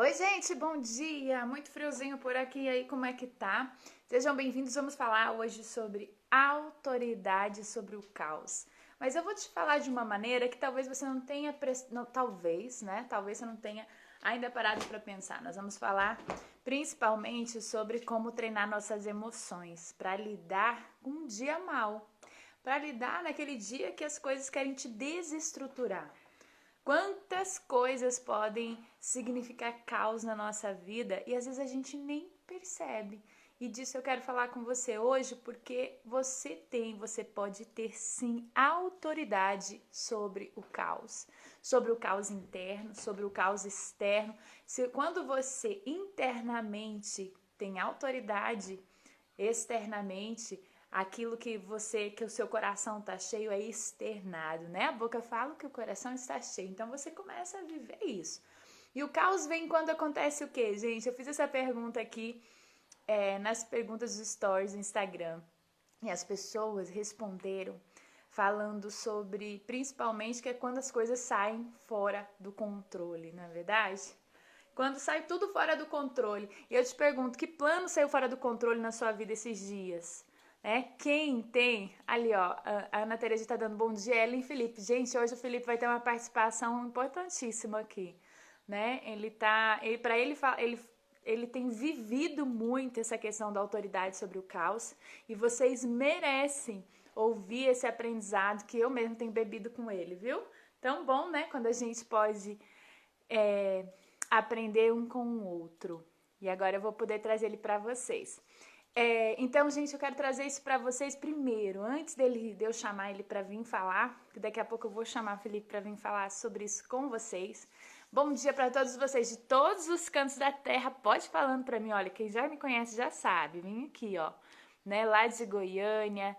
Oi, gente, bom dia! Muito friozinho por aqui, e aí como é que tá? Sejam bem-vindos, vamos falar hoje sobre autoridade sobre o caos. Mas eu vou te falar de uma maneira que talvez você não tenha, talvez, né? Talvez você não tenha ainda parado para pensar. Nós vamos falar principalmente sobre como treinar nossas emoções para lidar com um dia mal, para lidar naquele dia que as coisas querem te desestruturar. Quantas coisas podem significar caos na nossa vida e às vezes a gente nem percebe. E disso eu quero falar com você hoje porque você pode ter sim autoridade sobre o caos interno, sobre o caos externo. Quando você internamente tem autoridade, externamente, aquilo que o seu coração está cheio é externado, né? A boca fala que o coração está cheio, então você começa a viver isso. E o caos vem quando acontece o quê, gente? Eu fiz essa pergunta aqui nas perguntas dos stories do Instagram e as pessoas responderam falando sobre, principalmente, que é quando as coisas saem fora do controle, não é verdade? Quando sai tudo fora do controle. E eu te pergunto, que plano saiu fora do controle na sua vida esses dias? Quem tem? Ali, ó, a Ana Tereza está dando bom dia, Ellen e Felipe. Gente, hoje o Felipe vai ter uma participação importantíssima aqui, né? Ele tem vivido muito essa questão da autoridade sobre o caos e vocês merecem ouvir esse aprendizado que eu mesmo tenho bebido com ele, viu? Tão bom, né? Quando a gente pode aprender um com o outro. E agora eu vou poder trazer ele para vocês. Então, gente, eu quero trazer isso para vocês primeiro, antes de eu chamar ele para vir falar, que daqui a pouco eu vou chamar o Felipe para vir falar sobre isso com vocês. Bom dia para todos vocês de todos os cantos da terra. Pode ir falando para mim, olha, quem já me conhece já sabe. Vem aqui, ó, né, lá de Goiânia,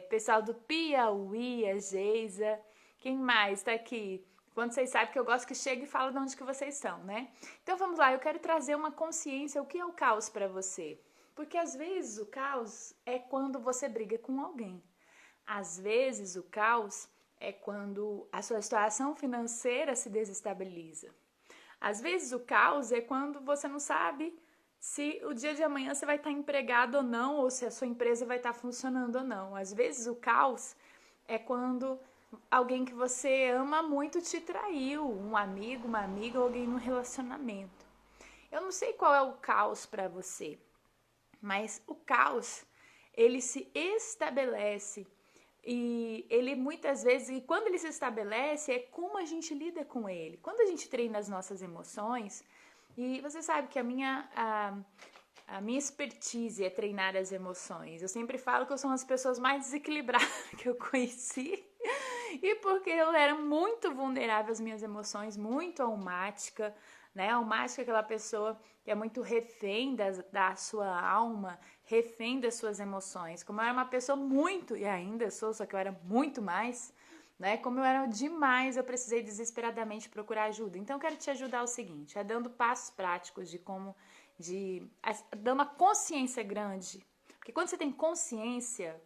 pessoal do Piauí, a Geisa. Quem mais tá aqui? Quando vocês sabem que eu gosto que chegue e fala de onde que vocês estão, né? Então vamos lá, eu quero trazer uma consciência, o que é o caos para você? Porque às vezes o caos é quando você briga com alguém. Às vezes o caos é quando a sua situação financeira se desestabiliza. Às vezes o caos é quando você não sabe se o dia de amanhã você vai estar empregado ou não, ou se a sua empresa vai estar funcionando ou não. Às vezes o caos é quando alguém que você ama muito te traiu, um amigo, uma amiga, ou alguém no relacionamento. Eu não sei qual é o caos para você, mas o caos, ele se estabelece e ele muitas vezes, e quando ele se estabelece, é como a gente lida com ele. Quando a gente treina as nossas emoções, e você sabe que a minha expertise é treinar as emoções. Eu sempre falo que eu sou uma das pessoas mais desequilibradas que eu conheci. E porque eu era muito vulnerável às minhas emoções, muito almática, né? Almática é aquela pessoa que é muito refém da sua alma, refém das suas emoções. Como eu era uma pessoa muito, e ainda sou, só que eu era muito mais, né? Como eu era demais, eu precisei desesperadamente procurar ajuda. Então eu quero te ajudar o seguinte, dando passos práticos de como, dando uma consciência grande. Porque quando você tem consciência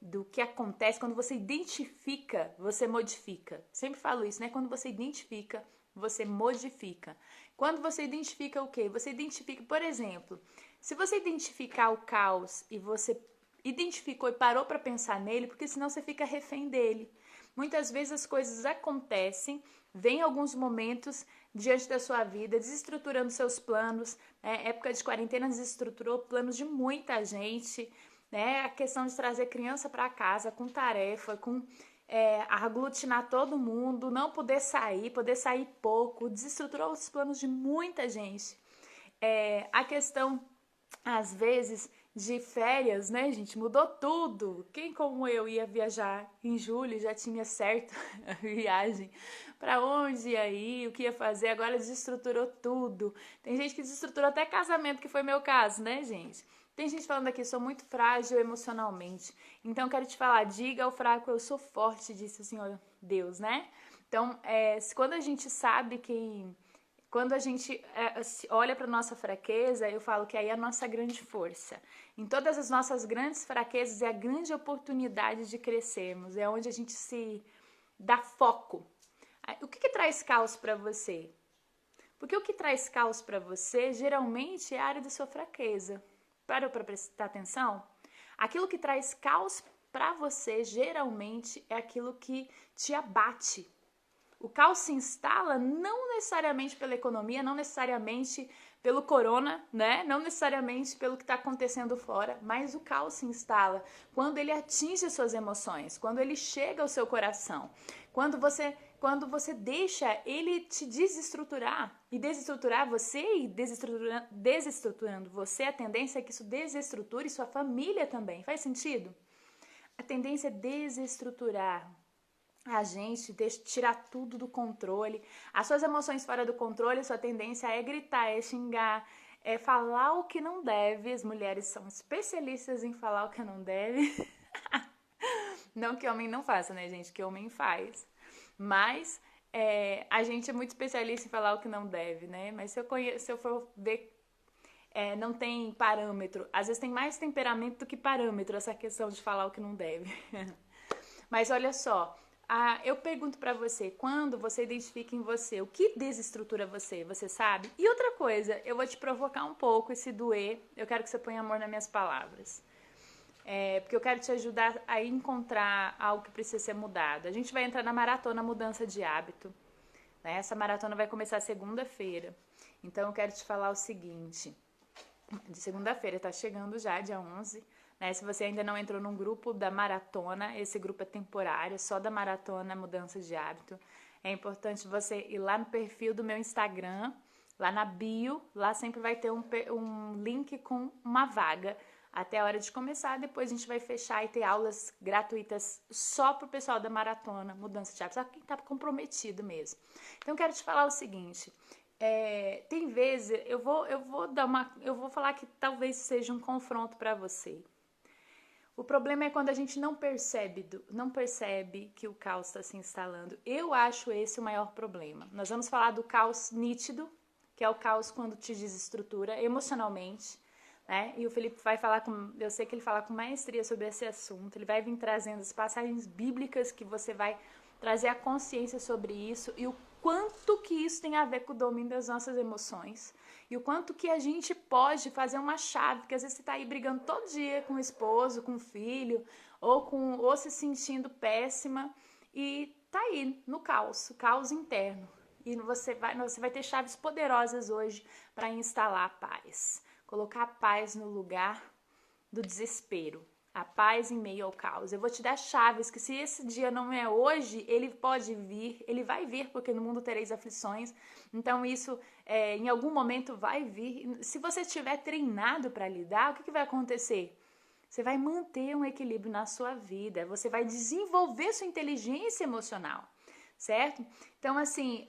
do que acontece, quando você identifica, você modifica. Sempre falo isso, né? Quando você identifica, você modifica. Quando você identifica o quê? Você identifica, por exemplo, se você identificar o caos e você identificou e parou para pensar nele, porque senão você fica refém dele. Muitas vezes as coisas acontecem, vem alguns momentos diante da sua vida, desestruturando seus planos. Época de quarentena desestruturou planos de muita gente, né? A questão de trazer criança para casa com tarefa, com aglutinar todo mundo, não poder sair pouco, desestruturou os planos de muita gente. A questão, às vezes, de férias, né, gente? Mudou tudo. Quem como eu ia viajar em julho já tinha certo a viagem, para onde ia ir, o que ia fazer, agora desestruturou tudo. Tem gente que desestruturou até casamento, que foi meu caso, né, gente? Tem gente falando aqui, sou muito frágil emocionalmente. Então, eu quero te falar, diga ao fraco, eu sou forte, disse o Senhor Deus, né? Então, quando a gente sabe que quando a gente olha para nossa fraqueza, eu falo que aí é a nossa grande força. Em todas as nossas grandes fraquezas é a grande oportunidade de crescermos, é onde a gente se dá foco. O que traz caos para você? Porque o que traz caos para você, geralmente, é a área da sua fraqueza. Parou para prestar atenção? Aquilo que traz caos para você, geralmente, é aquilo que te abate. O caos se instala não necessariamente pela economia, não necessariamente pelo corona, né? Não necessariamente pelo que está acontecendo fora, mas o caos se instala quando ele atinge as suas emoções, quando ele chega ao seu coração, quando você deixa ele te desestruturar e desestruturar você e desestruturando você, a tendência é que isso desestruture sua família também. Faz sentido? A tendência é desestruturar a gente, tirar tudo do controle. As suas emoções fora do controle, sua tendência é gritar, é xingar, é falar o que não deve. As mulheres são especialistas em falar o que não deve. Não que homem não faça, né, gente? Que homem faz. Mas a gente é muito especialista em falar o que não deve, né? Mas se eu for ver, não tem parâmetro. Às vezes tem mais temperamento do que parâmetro essa questão de falar o que não deve. Mas olha só, eu pergunto pra você, quando você identifica em você o que desestrutura você, você sabe? E outra coisa, eu vou te provocar um pouco esse doer, eu quero que você ponha amor nas minhas palavras. Porque eu quero te ajudar a encontrar algo que precisa ser mudado. A gente vai entrar na maratona mudança de hábito. Né? Essa maratona vai começar segunda-feira. Então eu quero te falar o seguinte, de segunda-feira, tá chegando já, dia 11, né? Se você ainda não entrou num grupo da maratona, esse grupo é temporário, só da maratona mudança de hábito. É importante você ir lá no perfil do meu Instagram, lá na bio, lá sempre vai ter um link com uma vaga até a hora de começar. Depois a gente vai fechar e ter aulas gratuitas só pro pessoal da maratona mudança de hábito, só quem tá comprometido mesmo. Então eu quero te falar o seguinte, tem vezes, eu vou falar que talvez seja um confronto para você. O problema é quando a gente não percebe que o caos está se instalando. Eu acho esse o maior problema. Nós vamos falar do caos nítido, que é o caos quando te desestrutura emocionalmente, né? E o Felipe vai falar eu sei que ele fala com maestria sobre esse assunto. Ele vai vir trazendo as passagens bíblicas que você vai trazer a consciência sobre isso e o quanto que isso tem a ver com o domínio das nossas emoções e o quanto que a gente pode fazer uma chave, porque às vezes você tá aí brigando todo dia com o esposo, com o filho, ou se sentindo péssima e tá aí no caos interno. E você vai ter chaves poderosas hoje para instalar a paz, colocar a paz no lugar do desespero. A paz em meio ao caos. Eu vou te dar chaves que se esse dia não é hoje, ele pode vir, ele vai vir, porque no mundo tereis aflições. Então isso em algum momento vai vir. Se você estiver treinado para lidar, o que vai acontecer? Você vai manter um equilíbrio na sua vida, você vai desenvolver sua inteligência emocional, certo? Então, assim,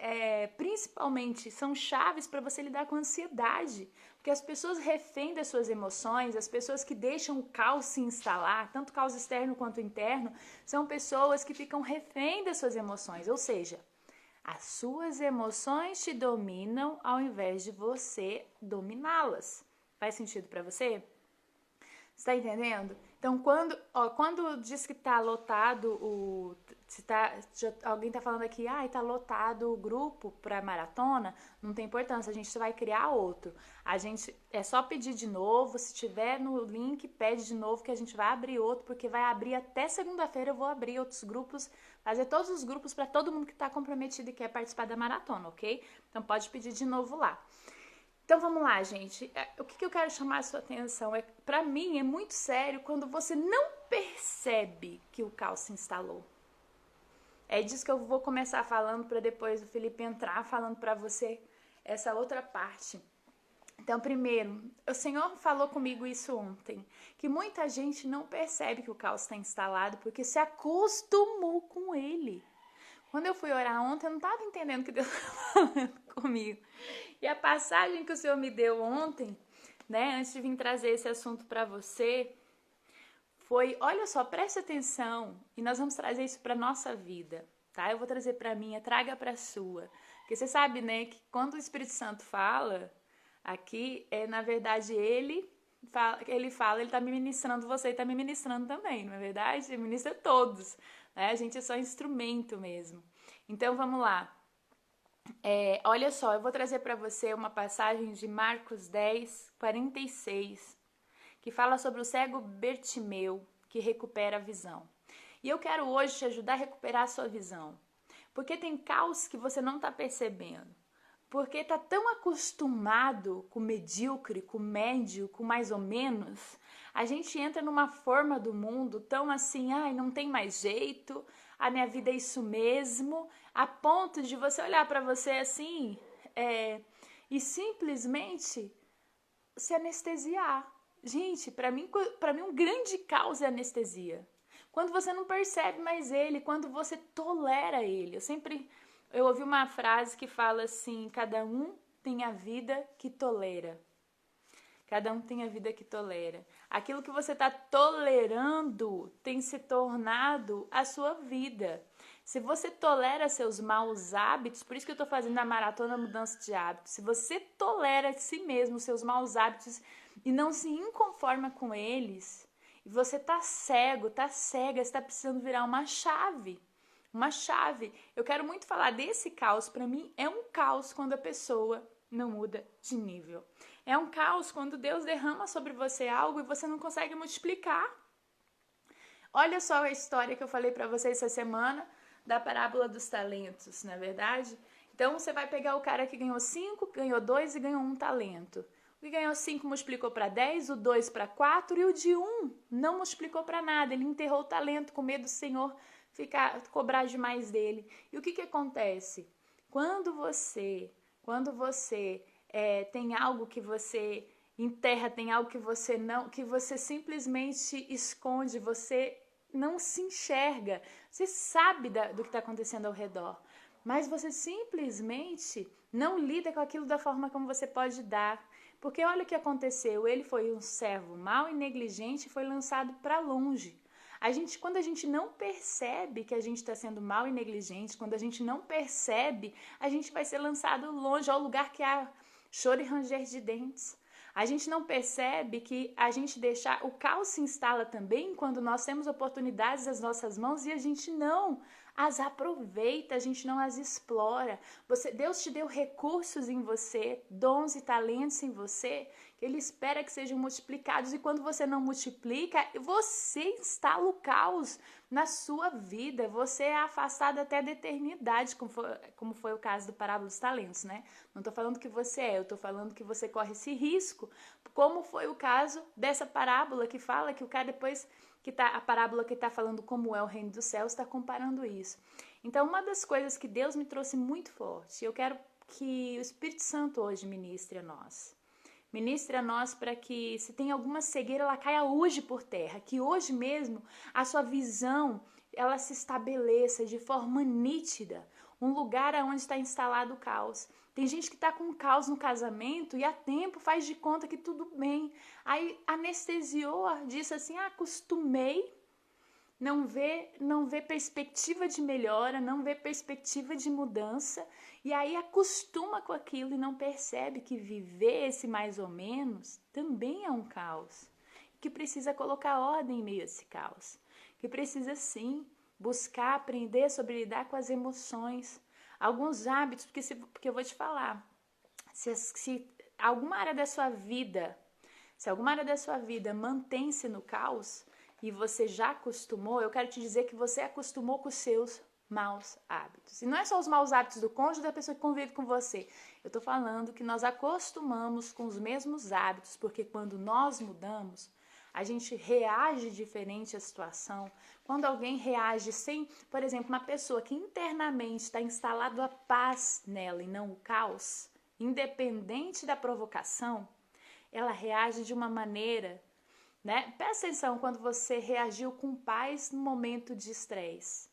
principalmente são chaves para você lidar com a ansiedade, porque as pessoas refém das suas emoções, as pessoas que deixam o caos se instalar, tanto caos externo quanto interno, são pessoas que ficam refém das suas emoções, ou seja, as suas emoções te dominam ao invés de você dominá-las. Faz sentido para você? Você tá entendendo? Então, quando diz que tá lotado alguém tá falando aqui, tá lotado o grupo pra maratona, não tem importância, a gente vai criar outro. É só pedir de novo, se tiver no link, pede de novo que a gente vai abrir outro, porque vai abrir até segunda-feira, eu vou abrir outros grupos, fazer todos os grupos para todo mundo que tá comprometido e quer participar da maratona, ok? Então pode pedir de novo lá. Então vamos lá, gente. O que eu quero chamar a sua atenção pra mim, é muito sério quando você não percebe que o caos se instalou. É disso que eu vou começar falando para depois o Felipe entrar falando para você essa outra parte. Então, primeiro, o Senhor falou comigo isso ontem, que muita gente não percebe que o caos está instalado porque se acostumou com ele. Quando eu fui orar ontem, eu não estava entendendo o que Deus estava falando comigo. E a passagem que o Senhor me deu ontem, né, antes de vir trazer esse assunto para você, foi, olha só, preste atenção, e nós vamos trazer isso para nossa vida, tá? Eu vou trazer para a minha, traga para a sua. Porque você sabe, né, que quando o Espírito Santo fala aqui, na verdade, ele tá me ministrando você e tá me ministrando também, não é verdade? Ele ministra todos, né? A gente é só instrumento mesmo. Então, vamos lá. Olha só, eu vou trazer para você uma passagem de Marcos 10, 46, que fala sobre o cego Bertimeu, que recupera a visão. E eu quero hoje te ajudar a recuperar a sua visão. Porque tem caos que você não está percebendo. Porque tá tão acostumado com medíocre, com médio, com mais ou menos, a gente entra numa forma do mundo tão assim, ai, não tem mais jeito, a minha vida é isso mesmo, a ponto de você olhar para você assim e simplesmente se anestesiar. Gente, para mim um grande caos é anestesia. Quando você não percebe mais ele, quando você tolera ele. Eu ouvi uma frase que fala assim: cada um tem a vida que tolera. Cada um tem a vida que tolera. Aquilo que você está tolerando tem se tornado a sua vida. Se você tolera seus maus hábitos, por isso que eu estou fazendo a maratona mudança de hábitos. Se você tolera de si mesmo seus maus hábitos e não se inconforma com eles, e você está cego, está cega, está precisando virar uma chave. Uma chave. Eu quero muito falar desse caos. Para mim, é um caos quando a pessoa não muda de nível. É um caos quando Deus derrama sobre você algo e você não consegue multiplicar. Olha só a história que eu falei para vocês essa semana da parábola dos talentos, não é verdade? Então você vai pegar o cara que ganhou 5, ganhou 2 e ganhou 1 talento. O que ganhou 5 multiplicou para 10, o 2 para 4 e o de 1 não multiplicou para nada. Ele enterrou o talento com medo do Senhor cobrar demais dele. E o que acontece? Quando você tem algo que você enterra, tem algo que você não, que você simplesmente esconde, você não se enxerga, você sabe do que está acontecendo ao redor, mas você simplesmente não lida com aquilo da forma como você pode dar. Porque olha o que aconteceu, ele foi um servo mau e negligente e foi lançado para longe. Quando a gente não percebe que a gente está sendo mal e negligente, quando a gente não percebe, a gente vai ser lançado longe ao lugar que há choro e ranger de dentes. A gente não percebe que o caos se instala também quando nós temos oportunidades nas nossas mãos e a gente não as aproveita, a gente não as explora. Deus te deu recursos em você, dons e talentos em você, que Ele espera que sejam multiplicados. E quando você não multiplica, você instala o caos na sua vida. Você é afastado até da eternidade, como foi o caso do Parábola dos Talentos, né? Não estou falando que você eu estou falando que você corre esse risco, como foi o caso dessa parábola que fala que o cara depois a parábola que está falando como é o reino dos céus está comparando isso. Então, uma das coisas que Deus me trouxe muito forte, eu quero que o Espírito Santo hoje ministre a nós. Ministre a nós para que, se tem alguma cegueira, ela caia hoje por terra. Que hoje mesmo a sua visão ela se estabeleça de forma nítida. Um lugar onde está instalado o caos. Tem gente que está com caos no casamento e há tempo faz de conta que tudo bem. Aí anestesiou, disse assim, acostumei. Não vê perspectiva de melhora, não vê perspectiva de mudança, e aí acostuma com aquilo e não percebe que viver esse mais ou menos também é um caos, que precisa colocar ordem em meio a esse caos, que precisa sim buscar aprender sobre lidar com as emoções, alguns hábitos, porque eu vou te falar, se alguma área da sua vida, mantém-se no caos, e você já acostumou, eu quero te dizer que você acostumou com os seus maus hábitos. E não é só os maus hábitos do cônjuge da pessoa que convive com você. Eu tô falando que nós acostumamos com os mesmos hábitos, porque quando nós mudamos, a gente reage diferente à situação. Quando alguém reage sem, por exemplo, uma pessoa que internamente está instalado a paz nela e não o caos, independente da provocação, ela reage de uma maneira, né? Presta atenção quando você reagiu com paz no momento de estresse.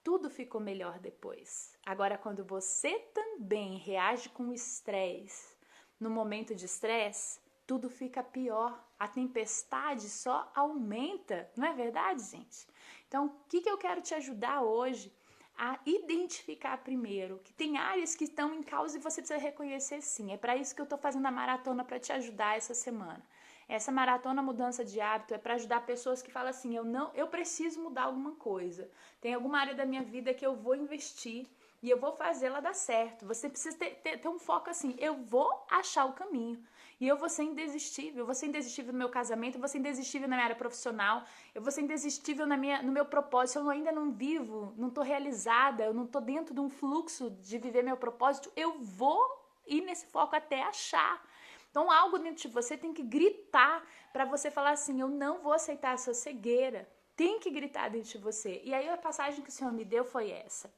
Tudo ficou melhor depois. Agora, quando você também reage com estresse no momento de estresse, tudo fica pior. A tempestade só aumenta, não é verdade, gente? Então, o que eu quero te ajudar hoje? A identificar primeiro que tem áreas que estão em causa e você precisa reconhecer sim. É para isso que eu estou fazendo a maratona para te ajudar essa semana. Essa maratona mudança de hábito é para ajudar pessoas que falam assim, eu preciso mudar alguma coisa. Tem alguma área da minha vida que eu vou investir, e eu vou fazer ela dar certo. Você precisa ter um foco assim, eu vou achar o caminho. E eu vou ser indesistível, eu vou ser indesistível no meu casamento, eu vou ser indesistível na minha área profissional, eu vou ser indesistível no meu propósito. Eu ainda não vivo, não estou realizada, eu não estou dentro de um fluxo de viver meu propósito, eu vou ir nesse foco até achar. Então algo dentro de você tem que gritar para você falar assim, eu não vou aceitar essa cegueira. Tem que gritar dentro de você. E aí a passagem que o Senhor me deu foi essa.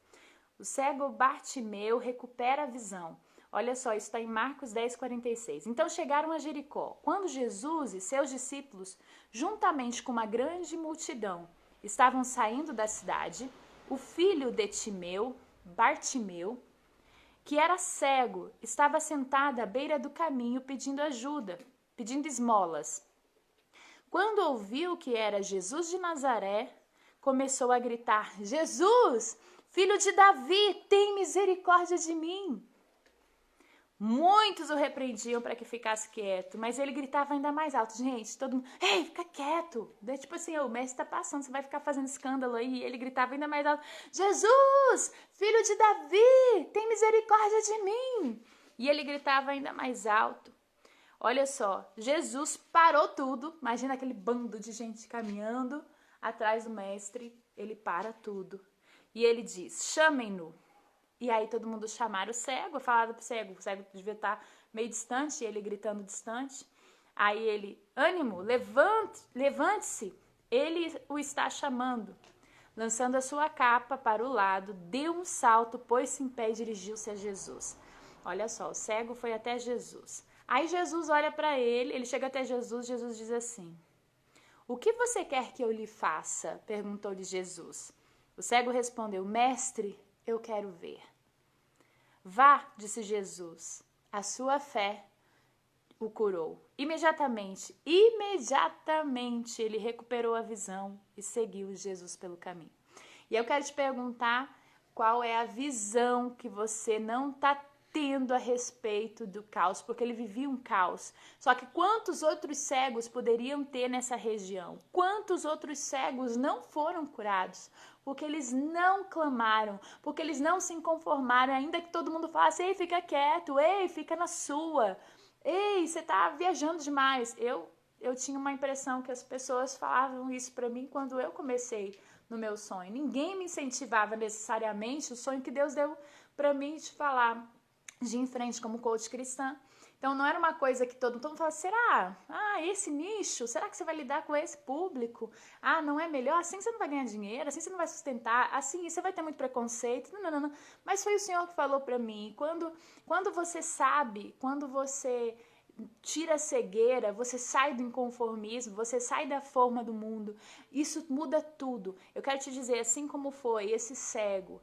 O cego Bartimeu recupera a visão. Olha só, isso está em Marcos 10:46. Então chegaram a Jericó. Quando Jesus e seus discípulos, juntamente com uma grande multidão, estavam saindo da cidade, o filho de Timeu, Bartimeu, que era cego, estava sentado à beira do caminho pedindo ajuda, pedindo esmolas. Quando ouviu que era Jesus de Nazaré, começou a gritar: Jesus, filho de Davi, tem misericórdia de mim. Muitos o repreendiam para que ficasse quieto, mas ele gritava ainda mais alto. Gente, todo mundo, ei, fica quieto. Tipo assim, o mestre está passando, você vai ficar fazendo escândalo aí. E ele gritava ainda mais alto: Jesus, filho de Davi, tem misericórdia de mim. E ele gritava ainda mais alto. Olha só, Jesus parou tudo. Imagina aquele bando de gente caminhando atrás do mestre. Ele para tudo. E ele diz: chamem-no. E aí todo mundo chamaram o cego, falaram pro cego, o cego devia estar meio distante, e ele gritando distante. Aí ele, ânimo, levante-se, ele o está chamando. Lançando a sua capa para o lado, deu um salto, pôs-se em pé e dirigiu-se a Jesus. Olha só, o cego foi até Jesus. Aí Jesus olha para ele, ele chega até Jesus, Jesus diz assim: o que você quer que eu lhe faça? Perguntou-lhe Jesus. O cego respondeu: mestre, eu quero ver. Vá, disse Jesus, a sua fé o curou. Imediatamente ele recuperou a visão e seguiu Jesus pelo caminho. E eu quero te perguntar qual é a visão que você não está tendo a respeito do caos, porque ele vivia um caos. Só que quantos outros cegos poderiam ter nessa região? Quantos outros cegos não foram curados? Porque eles não clamaram, porque eles não se conformaram, ainda que todo mundo falasse: ei, fica quieto, ei, fica na sua, ei, você tá viajando demais. Eu tinha uma impressão que as pessoas falavam isso para mim quando eu comecei no meu sonho. Ninguém me incentivava necessariamente o sonho que Deus deu para mim de falar, de ir em frente como coach cristã. Então não era uma coisa que todo mundo falava: será? Ah, esse nicho? Será que você vai lidar com esse público? Ah, não é melhor? Assim você não vai ganhar dinheiro, assim você não vai sustentar, assim você vai ter muito preconceito. Não. Mas foi o Senhor que falou para mim. Quando você sabe, quando você tira a cegueira, você sai do inconformismo, você sai da forma do mundo, isso muda tudo. Eu quero te dizer, assim como foi esse cego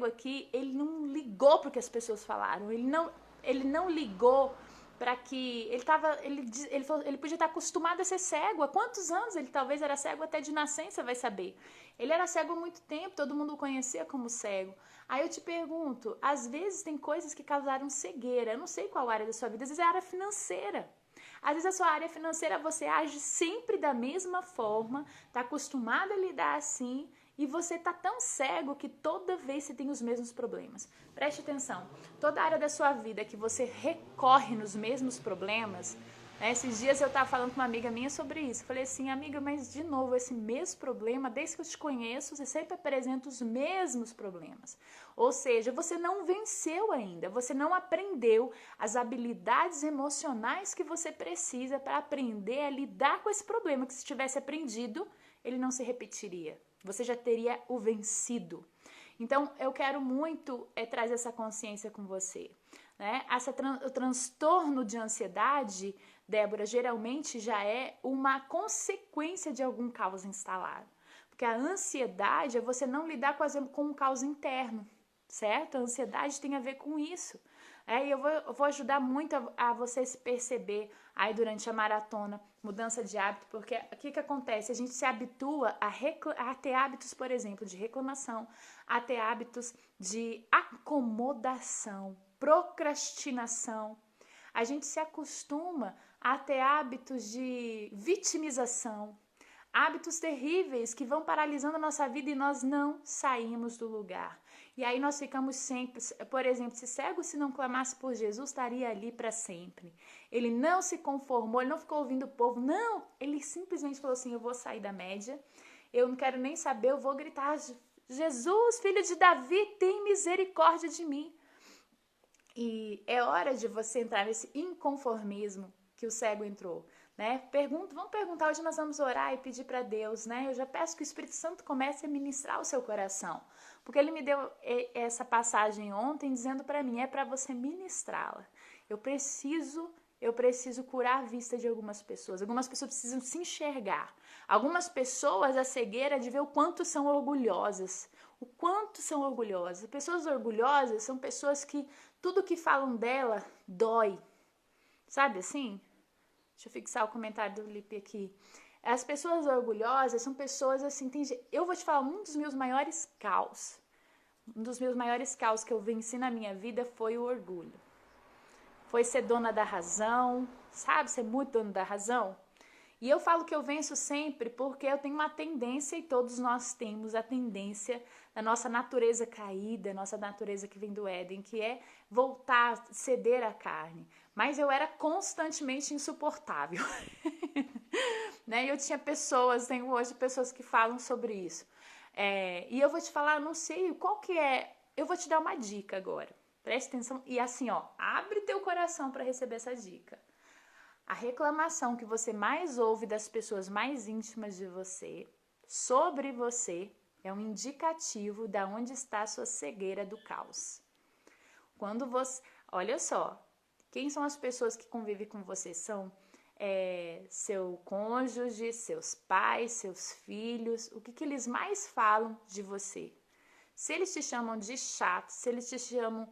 aqui, ele não ligou para o que as pessoas falaram, ele não ligou para que ele podia estar acostumado a ser cego. Há quantos anos ele talvez era cego até de nascença, vai saber. Ele era cego há muito tempo, todo mundo o conhecia como cego. Aí eu te pergunto, às vezes tem coisas que causaram cegueira. Eu não sei qual área da sua vida, às vezes é a área financeira. Às vezes a sua área financeira você age sempre da mesma forma, está acostumado a lidar assim, e você está tão cego que toda vez você tem os mesmos problemas. Preste atenção, toda área da sua vida que você recorre nos mesmos problemas, né? Esses dias eu estava falando com uma amiga minha sobre isso. Falei assim: amiga, mas de novo esse mesmo problema, desde que eu te conheço, você sempre apresenta os mesmos problemas. Ou seja, você não venceu ainda, você não aprendeu as habilidades emocionais que você precisa para aprender a lidar com esse problema, que se tivesse aprendido, ele não se repetiria. Você já teria o vencido. Então, eu quero muito trazer essa consciência com você, né? O transtorno de ansiedade, Débora, geralmente já é uma consequência de algum caos instalado. Porque a ansiedade é você não lidar com um caos interno, certo? A ansiedade tem a ver com isso. E eu vou ajudar muito a você se perceber aí durante a maratona, mudança de hábito, porque o que acontece? A gente se habitua a ter hábitos, por exemplo, de reclamação, a ter hábitos de acomodação, procrastinação. A gente se acostuma a ter hábitos de vitimização, hábitos terríveis que vão paralisando a nossa vida e nós não saímos do lugar. E aí nós ficamos sempre, por exemplo, se cego se não clamasse por Jesus, estaria ali para sempre. Ele não se conformou, ele não ficou ouvindo o povo, não, ele simplesmente falou assim, eu vou sair da média, eu não quero nem saber, eu vou gritar, Jesus, filho de Davi, tem misericórdia de mim. E é hora de você entrar nesse inconformismo que o cego entrou, né? Vamos perguntar, hoje nós vamos orar e pedir para Deus, né? Eu já peço que o Espírito Santo comece a ministrar o seu coração, porque ele me deu essa passagem ontem dizendo para mim, é para você ministrá-la. Eu preciso curar a vista de algumas pessoas precisam se enxergar. Algumas pessoas, a cegueira é de ver o quanto são orgulhosas, Pessoas orgulhosas são pessoas que tudo que falam dela dói, sabe assim? Deixa eu fixar o comentário do Lipe aqui. As pessoas orgulhosas são pessoas assim, eu vou te falar, um dos meus maiores caos que eu venci na minha vida foi o orgulho. Foi ser dona da razão, sabe? Ser muito dona da razão. E eu falo que eu venço sempre porque eu tenho uma tendência, e todos nós temos a tendência da nossa natureza caída, nossa natureza que vem do Éden, que é voltar, ceder à carne. Mas eu era constantemente insuportável. Né? E eu tinha tenho hoje pessoas que falam sobre isso. E eu vou te falar, não sei qual que é, eu vou te dar uma dica agora. Preste atenção e assim, ó, abre teu coração para receber essa dica. A reclamação que você mais ouve das pessoas mais íntimas de você, sobre você, é um indicativo de onde está a sua cegueira do caos. Olha só, quem são as pessoas que convivem com você? São seu cônjuge, seus pais, seus filhos, o que eles mais falam de você? Se eles te chamam de chato, se eles te chamam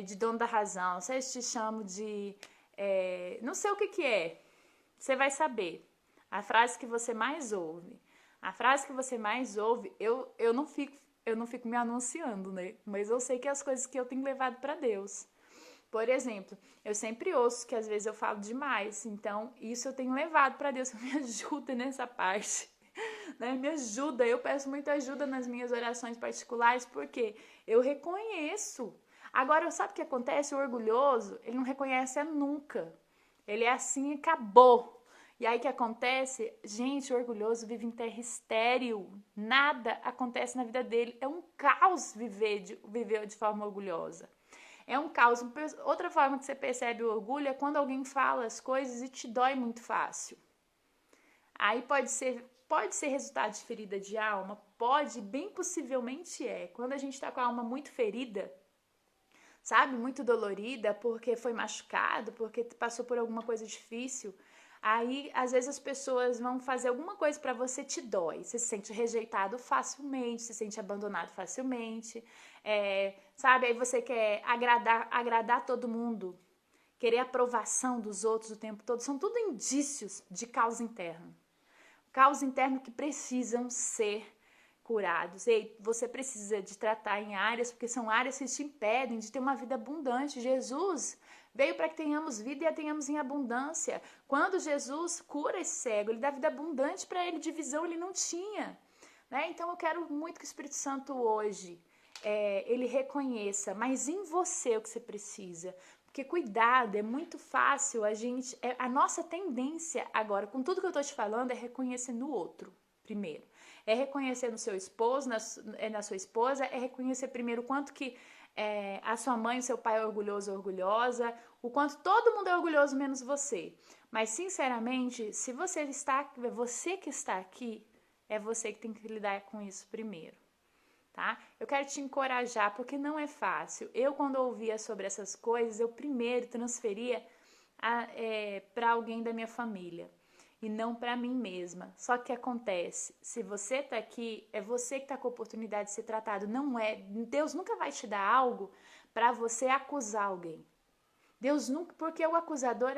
de dono da razão, se eles te chamam de... não sei o que é, você vai saber. A frase que você mais ouve. Eu não fico me anunciando, né? Mas eu sei que é as coisas que eu tenho levado para Deus. Por exemplo, eu sempre ouço que às vezes eu falo demais, então isso eu tenho levado para Deus, me ajuda nessa parte, né? Me ajuda, eu peço muita ajuda nas minhas orações particulares, porque eu reconheço. Agora, sabe o que acontece? O orgulhoso, ele não reconhece nunca, ele é assim e acabou. E aí o que acontece? Gente, o orgulhoso vive em terra estéril, nada acontece na vida dele, é um caos viver de forma orgulhosa. É um caos. Outra forma que você percebe o orgulho é quando alguém fala as coisas e te dói muito fácil. Aí pode ser resultado de ferida de alma? Pode, bem possivelmente é. Quando a gente está com a alma muito ferida, sabe? Muito dolorida, porque foi machucado, porque passou por alguma coisa difícil. Aí, às vezes, as pessoas vão fazer alguma coisa para você, te dói. Você se sente rejeitado facilmente, se sente abandonado facilmente. Sabe? Aí você quer agradar todo mundo, querer a aprovação dos outros o tempo todo. São tudo indícios de caos interno. Caos interno que precisam ser curados. E você precisa de tratar em áreas, porque são áreas que te impedem de ter uma vida abundante. Jesus veio para que tenhamos vida e a tenhamos em abundância. Quando Jesus cura esse cego, ele dá vida abundante para ele, de visão ele não tinha. Né? Então eu quero muito que o Espírito Santo hoje, ele reconheça, mas em você o que você precisa. Porque cuidado, é muito fácil a nossa tendência agora, com tudo que eu estou te falando, é reconhecer no outro, primeiro. É reconhecer no seu esposo, na sua esposa, é reconhecer primeiro o quanto que a sua mãe, o seu pai é orgulhoso ou orgulhosa, o quanto todo mundo é orgulhoso menos você. Mas, sinceramente, se você que está aqui, é você que tem que lidar com isso primeiro, tá? Eu quero te encorajar, porque não é fácil. Eu, quando ouvia sobre essas coisas, eu primeiro transferia para alguém da minha família e não para mim mesma. Só que acontece, se você tá aqui, é você que tá com a oportunidade de ser tratado, não é. Deus nunca vai te dar algo para você acusar alguém. Deus nunca, porque o acusador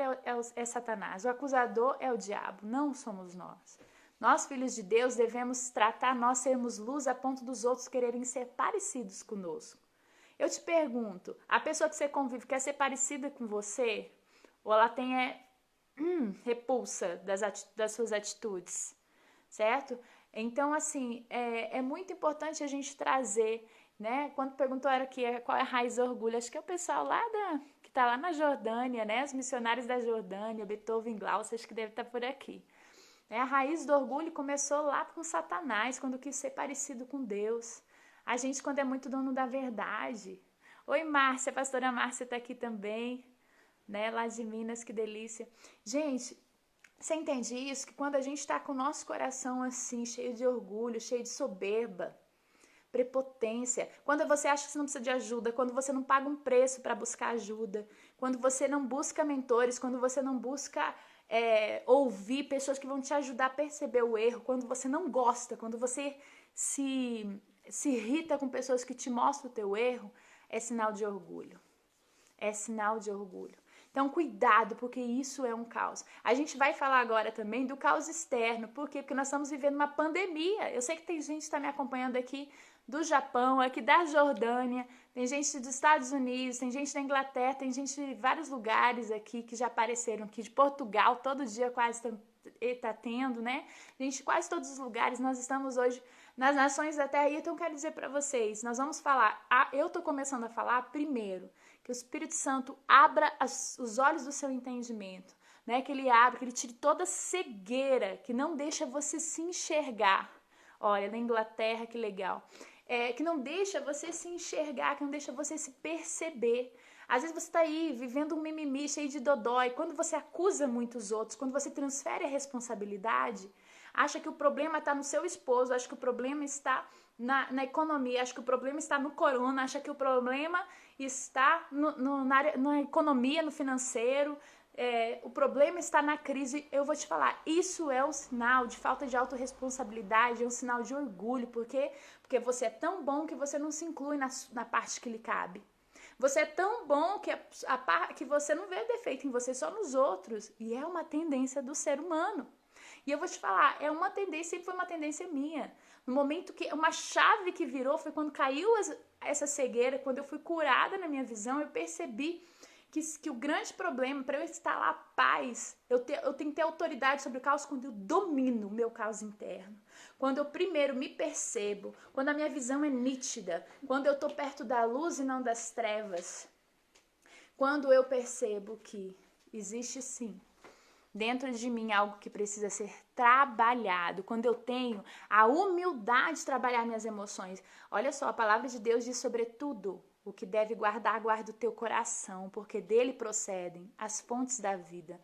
é Satanás, o acusador é o diabo, não somos nós. Nós, filhos de Deus, devemos tratar, nós sermos luz a ponto dos outros quererem ser parecidos conosco. Eu te pergunto, a pessoa que você convive quer ser parecida com você? Ou ela tem repulsa das suas atitudes, certo? Então, assim, é muito importante a gente trazer né? Quando perguntaram aqui qual é a raiz do orgulho, acho que é o pessoal que está lá na Jordânia, né? Os missionários da Jordânia, Beethoven, Glaucia, acho que deve estar por aqui. A raiz do orgulho começou lá com Satanás, quando quis ser parecido com Deus. A gente, quando é muito dono da verdade. Oi, Márcia, a pastora Márcia está aqui também, né? Lá de Minas, que delícia. Gente, você entende isso? Que quando a gente está com o nosso coração assim, cheio de orgulho, cheio de soberba, prepotência, quando você acha que você não precisa de ajuda, quando você não paga um preço para buscar ajuda, quando você não busca mentores, quando você não busca ouvir pessoas que vão te ajudar a perceber o erro, quando você não gosta, quando você se irrita com pessoas que te mostram o teu erro, é sinal de orgulho. É sinal de orgulho. Então, cuidado, porque isso é um caos. A gente vai falar agora também do caos externo. Por quê? Porque nós estamos vivendo uma pandemia. Eu sei que tem gente que está me acompanhando aqui do Japão, aqui da Jordânia, tem gente dos Estados Unidos, tem gente da Inglaterra, tem gente de vários lugares aqui que já apareceram aqui, de Portugal, todo dia quase tá tendo, né? Gente, quase todos os lugares, nós estamos hoje nas nações da terra. E então eu quero dizer para vocês, nós vamos falar, eu tô começando a falar primeiro, que o Espírito Santo abra os olhos do seu entendimento, né? Que ele abra, que ele tire toda cegueira, que não deixa você se enxergar. Olha, na Inglaterra, que legal. Que não deixa você se enxergar, que não deixa você se perceber. Às vezes você está aí vivendo um mimimi cheio de dodói. Quando você acusa muitos outros, quando você transfere a responsabilidade, acha que o problema está no seu esposo, acha que o problema está na economia, acha que o problema está no corona, acha que o problema está na economia, no financeiro, o problema está na crise. Eu vou te falar, isso é um sinal de falta de autorresponsabilidade, é um sinal de orgulho, porque você é tão bom que você não se inclui na parte que lhe cabe. Você é tão bom que você não vê defeito em você, só nos outros. E é uma tendência do ser humano. E eu vou te falar, é uma tendência, sempre foi uma tendência minha. No momento que uma chave que virou foi quando caiu essa cegueira, quando eu fui curada na minha visão, eu percebi que o grande problema, para eu instalar paz, eu tenho que ter autoridade sobre o caos quando eu domino o meu caos interno. Quando eu primeiro me percebo, quando a minha visão é nítida, quando eu estou perto da luz e não das trevas. Quando eu percebo que existe sim dentro de mim algo que precisa ser trabalhado, quando eu tenho a humildade de trabalhar minhas emoções. Olha só, a palavra de Deus diz sobretudo o que deve guardar, guarda o teu coração, porque dele procedem as fontes da vida.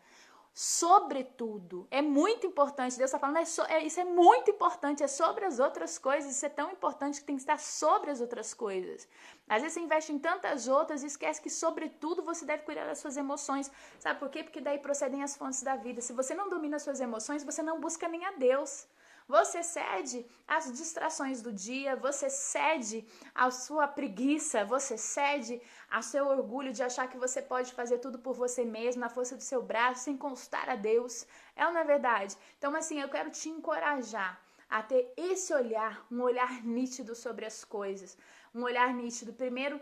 Sobretudo, é muito importante, Deus está falando, isso é muito importante, é sobre as outras coisas, isso é tão importante que tem que estar sobre as outras coisas. Às vezes você investe em tantas outras e esquece que, sobretudo, você deve cuidar das suas emoções. Sabe por quê? Porque daí procedem as fontes da vida. Se você não domina as suas emoções, você não busca nem a Deus. Você cede às distrações do dia, você cede à sua preguiça, você cede ao seu orgulho de achar que você pode fazer tudo por você mesmo, na força do seu braço, sem consultar a Deus. É ou não é verdade? Então, assim, eu quero te encorajar a ter esse olhar, um olhar nítido sobre as coisas. Um olhar nítido, primeiro,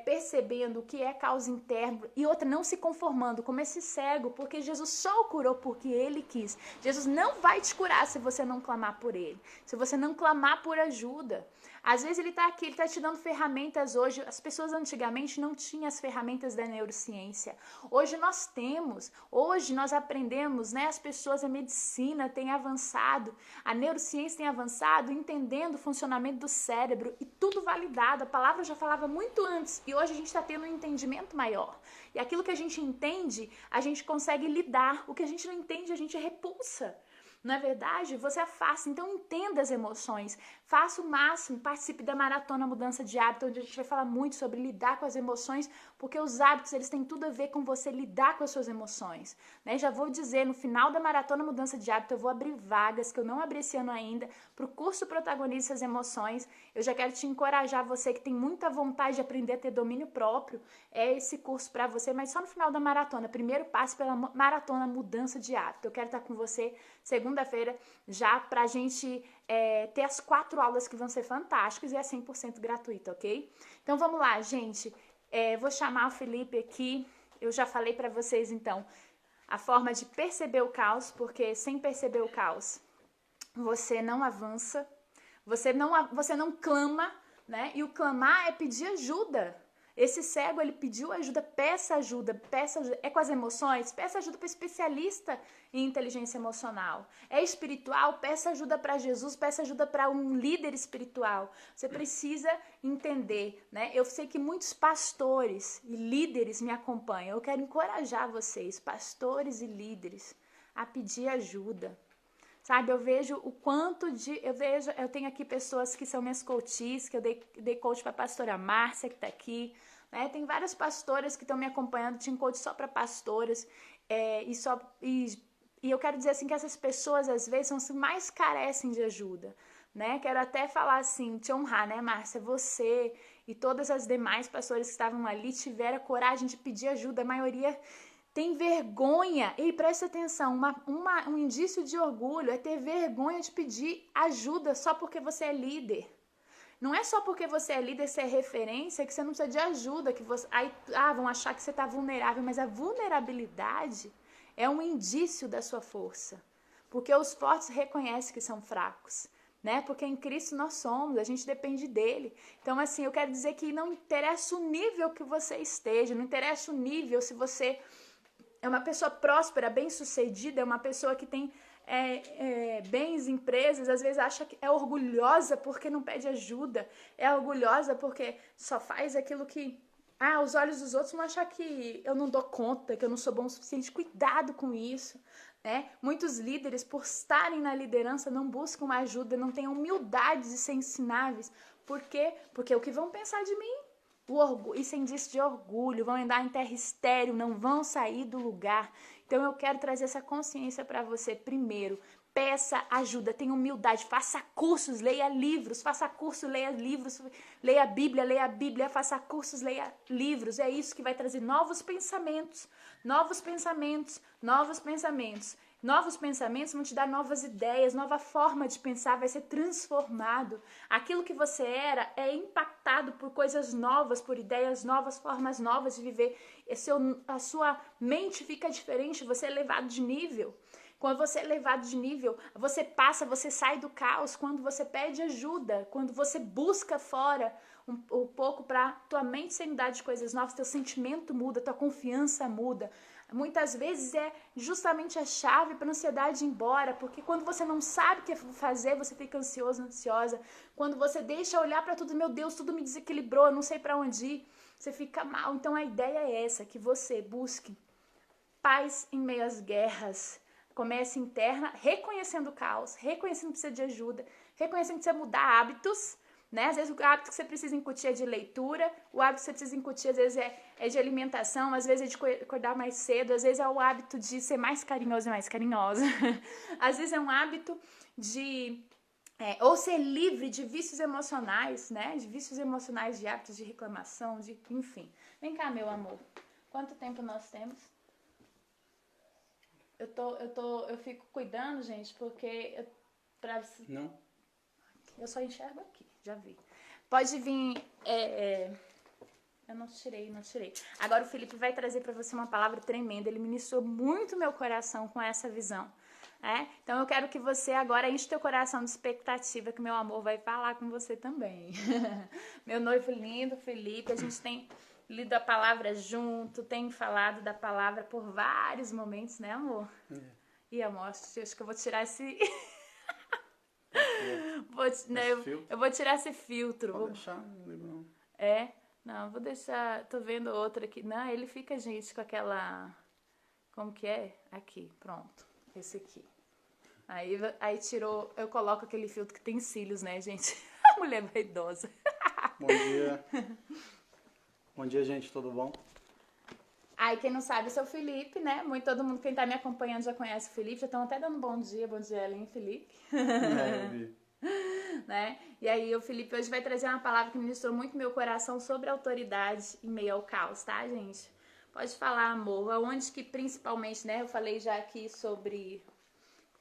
percebendo o que é causa interna, e outra, não se conformando como esse cego, porque Jesus só o curou porque ele quis. Jesus não vai te curar se você não clamar por ele, se você não clamar por ajuda. Às vezes ele está aqui, ele está te dando ferramentas hoje. As pessoas antigamente não tinham as ferramentas da neurociência. Hoje nós temos, hoje nós aprendemos, né? As pessoas, a medicina tem avançado, a neurociência tem avançado, entendendo o funcionamento do cérebro e tudo validado. A palavra já falava muito antes e hoje a gente está tendo um entendimento maior. E aquilo que a gente entende, a gente consegue lidar. O que a gente não entende, a gente repulsa. Não é verdade? Você afasta, então entenda as emoções, faça o máximo, participe da maratona mudança de hábito, onde a gente vai falar muito sobre lidar com as emoções, porque os hábitos, eles têm tudo a ver com você lidar com as suas emoções, né? Já vou dizer, no final da maratona mudança de hábito, eu vou abrir vagas, que eu não abri esse ano ainda, para o curso Protagonize as Emoções. Eu já quero te encorajar, você que tem muita vontade de aprender a ter domínio próprio, é esse curso para você, mas só no final da maratona, primeiro passo pela maratona mudança de hábito. Eu quero estar com você segunda-feira, já pra gente ter as 4 aulas que vão ser fantásticas e é 100% gratuito, ok? Então vamos lá, gente. Vou chamar o Felipe aqui. Eu já falei pra vocês, então, a forma de perceber o caos, porque sem perceber o caos, você não avança, você não clama, né? E o clamar é pedir ajuda. Esse cego, ele pediu ajuda, peça ajuda. É com as emoções? Peça ajuda para especialista em inteligência emocional. É espiritual? Peça ajuda para Jesus, peça ajuda para um líder espiritual. Você precisa entender, né? Eu sei que muitos pastores e líderes me acompanham. Eu quero encorajar vocês, pastores e líderes, a pedir ajuda. Sabe, eu vejo o quanto de... Eu tenho aqui pessoas que são minhas coaches, que eu dei coach para a pastora Márcia, que está aqui, né? Tem várias pastoras que estão me acompanhando, tinha coach só para pastoras, e eu quero dizer assim que essas pessoas, às vezes, são as que mais carecem de ajuda, né? Quero até falar assim, te honrar, né, Márcia? Você e todas as demais pastoras que estavam ali tiveram a coragem de pedir ajuda, a maioria... tem vergonha, e presta atenção, um indício de orgulho é ter vergonha de pedir ajuda só porque você é líder. Não é só porque você é líder, você é referência, que você não precisa de ajuda, que você, aí, vão achar que você está vulnerável, mas a vulnerabilidade é um indício da sua força, porque os fortes reconhecem que são fracos, né? Porque em Cristo nós somos, a gente depende dele. Então, assim, eu quero dizer que não interessa o nível que você esteja, não interessa o nível se você... é uma pessoa próspera, bem-sucedida, é uma pessoa que tem bens, empresas, às vezes acha que é orgulhosa porque não pede ajuda, é orgulhosa porque só faz aquilo que... os olhos dos outros vão achar que eu não dou conta, que eu não sou bom o suficiente. Cuidado com isso, né? Muitos líderes, por estarem na liderança, não buscam ajuda, não têm humildade de ser ensináveis. Por quê? Porque o que vão pensar de mim? Isso é indício de orgulho, vão andar em terra estéril, não vão sair do lugar. Então eu quero trazer essa consciência para você. Primeiro, peça ajuda, tenha humildade, faça cursos, leia livros, faça curso, leia livros, leia a Bíblia, faça cursos, leia livros. É isso que vai trazer novos pensamentos, novos pensamentos, novos pensamentos. Novos pensamentos vão te dar novas ideias, nova forma de pensar, vai ser transformado. Aquilo que você era é impactado por coisas novas, por ideias novas, formas novas de viver. A sua mente fica diferente, você é elevado de nível. Quando você é elevado de nível, você sai do caos. Quando você pede ajuda, quando você busca fora um pouco para tua mente se mudar de coisas novas, teu sentimento muda, tua confiança muda. Muitas vezes é justamente a chave para a ansiedade ir embora, porque quando você não sabe o que fazer, você fica ansioso, ansiosa. Quando você deixa olhar para tudo, meu Deus, tudo me desequilibrou, eu não sei para onde ir, você fica mal. Então a ideia é essa, que você busque paz em meio às guerras. Comece interna, reconhecendo o caos, reconhecendo que precisa de ajuda, reconhecendo que precisa mudar hábitos, né? Às vezes o hábito que você precisa incutir é de leitura, o hábito que você precisa incutir às vezes é de alimentação, às vezes é de acordar mais cedo, às vezes é o hábito de ser mais carinhoso e mais carinhosa. Às vezes é um hábito de... ou ser livre de vícios emocionais, né? De vícios emocionais, de hábitos de reclamação, enfim. Vem cá, meu amor. Quanto tempo nós temos? Eu fico cuidando, gente, porque... Não. Eu só enxergo aqui, já vi. Pode vir... Eu não tirei. Agora o Felipe vai trazer para você uma palavra tremenda. Ele ministrou muito meu coração com essa visão. Então eu quero que você agora enche teu coração de expectativa, que meu amor vai falar com você também. Meu noivo lindo, Felipe, a gente tem lido a palavra junto, tem falado da palavra por vários momentos, né, amor? E amor, acho que eu vou tirar esse... eu vou tirar esse filtro. Vou deixar, não ligo não. Não, vou deixar, tô vendo outra aqui. Não, ele fica, gente, com aquela... Como que é? Aqui, pronto. Esse aqui. Aí tirou, eu coloco aquele filtro que tem cílios, né, gente? A mulher vaidosa. Bom dia. Bom dia, gente, tudo bom? Quem não sabe, esse é o Felipe, né? Todo mundo, quem tá me acompanhando já conhece o Felipe, já estão até dando bom dia, Ellen e Felipe. Eu vi. Né? E aí o Felipe hoje vai trazer uma palavra que ministrou muito meu coração sobre autoridade em meio ao caos, tá, gente? Pode falar, amor. Aonde que principalmente, né? Eu falei já aqui sobre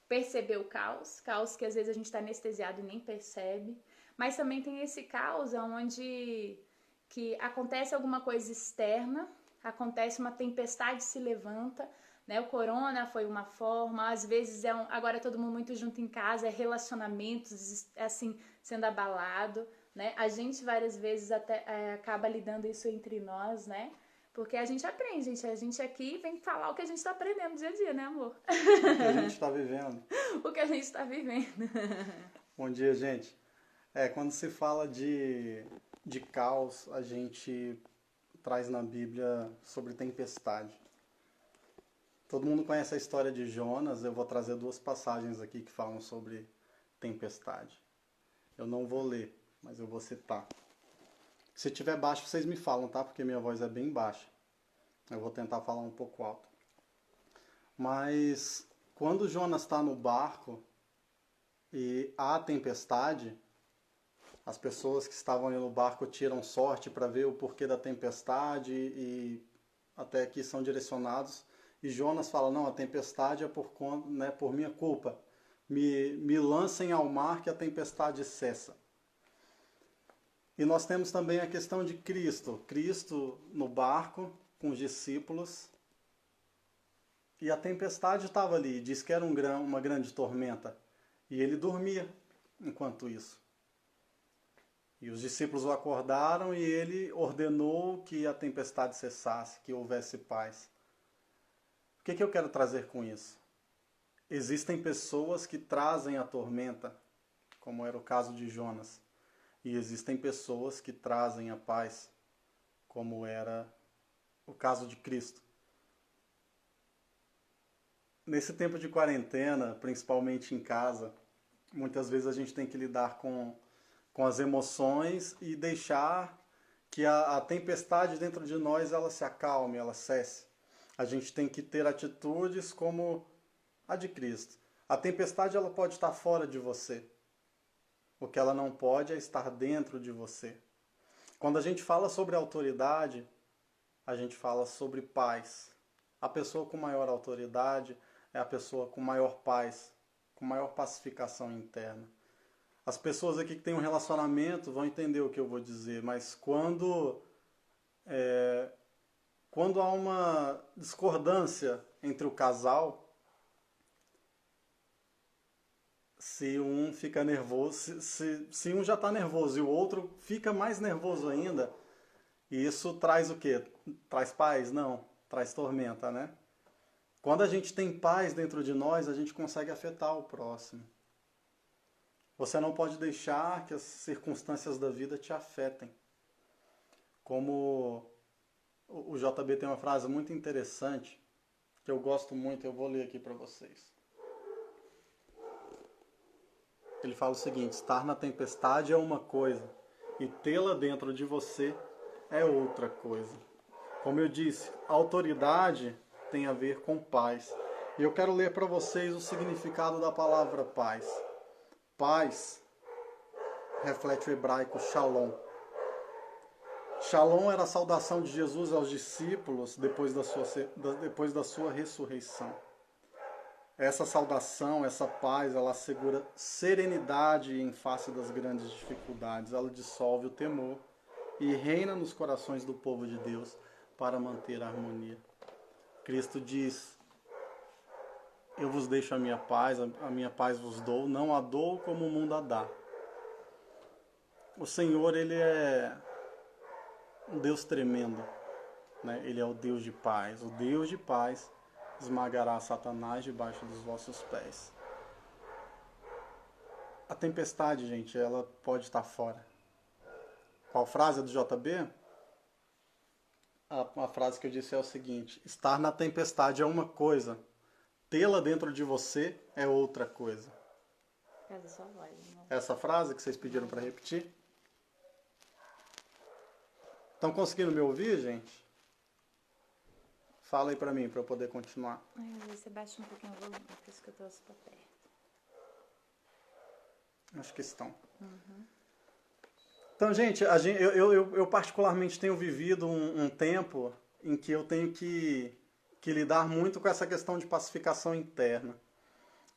perceber o caos que às vezes a gente está anestesiado e nem percebe, mas também tem esse caos onde que acontece alguma coisa externa, acontece uma tempestade, se levanta, né? O corona foi uma forma, às vezes agora todo mundo muito junto em casa, relacionamentos assim sendo abalado, né? A gente várias vezes até acaba lidando isso entre nós, né? Porque a gente aprende, gente. A gente aqui vem falar o que a gente está aprendendo dia a dia, né, amor? O que a gente está vivendo. O que a gente está vivendo. Bom dia, gente. Quando se fala de caos, a gente traz na Bíblia sobre tempestade. Todo mundo conhece a história de Jonas, eu vou trazer 2 passagens aqui que falam sobre tempestade. Eu não vou ler, mas eu vou citar. Se tiver baixo, vocês me falam, tá? Porque minha voz é bem baixa. Eu vou tentar falar um pouco alto. Mas quando Jonas está no barco e há tempestade, as pessoas que estavam ali no barco tiram sorte para ver o porquê da tempestade e até aqui são direcionados. E Jonas fala, não, a tempestade é por minha culpa. Me lancem ao mar que a tempestade cessa. E nós temos também a questão de Cristo. Cristo no barco com os discípulos. E a tempestade estava ali. Diz que era uma grande tormenta. E ele dormia enquanto isso. E os discípulos o acordaram e ele ordenou que a tempestade cessasse, que houvesse paz. O que eu quero trazer com isso? Existem pessoas que trazem a tormenta, como era o caso de Jonas. E existem pessoas que trazem a paz, como era o caso de Cristo. Nesse tempo de quarentena, principalmente em casa, muitas vezes a gente tem que lidar com as emoções e deixar que a tempestade dentro de nós ela se acalme, ela cesse. A gente tem que ter atitudes como a de Cristo. A tempestade ela pode estar fora de você. O que ela não pode é estar dentro de você. Quando a gente fala sobre autoridade, a gente fala sobre paz. A pessoa com maior autoridade é a pessoa com maior paz, com maior pacificação interna. As pessoas aqui que têm um relacionamento vão entender o que eu vou dizer, mas quando há uma discordância entre o casal, se um fica nervoso, se um já está nervoso e o outro fica mais nervoso ainda, isso traz o quê? Traz paz? Não, traz tormenta, né? Quando a gente tem paz dentro de nós, a gente consegue afetar o próximo. Você não pode deixar que as circunstâncias da vida te afetem. Como o JB tem uma frase muito interessante, que eu gosto muito, eu vou ler aqui para vocês. Ele fala o seguinte, estar na tempestade é uma coisa, e tê-la dentro de você é outra coisa. Como eu disse, a autoridade tem a ver com paz. E eu quero ler para vocês o significado da palavra paz. Paz reflete o hebraico shalom. Shalom era a saudação de Jesus aos discípulos depois da sua ressurreição. Essa saudação, essa paz, ela assegura serenidade em face das grandes dificuldades. Ela dissolve o temor e reina nos corações do povo de Deus para manter a harmonia. Cristo diz, eu vos deixo a minha paz vos dou, não a dou como o mundo a dá. O Senhor, Ele é um Deus tremendo, né? Ele é o Deus de paz. O Deus de paz esmagará Satanás debaixo dos vossos pés. A tempestade, gente, ela pode estar fora. Qual frase é do JB? A frase que eu disse é o seguinte, estar na tempestade é uma coisa, tê-la dentro de você é outra coisa. Essa frase que vocês pediram para repetir? Estão conseguindo me ouvir, gente? Fala aí para mim, para eu poder continuar. Você baixa um pouquinho o volume, por isso que eu trouxe para perto. Acho que estão. Então, gente, eu particularmente tenho vivido um tempo em que eu tenho que lidar muito com essa questão de pacificação interna.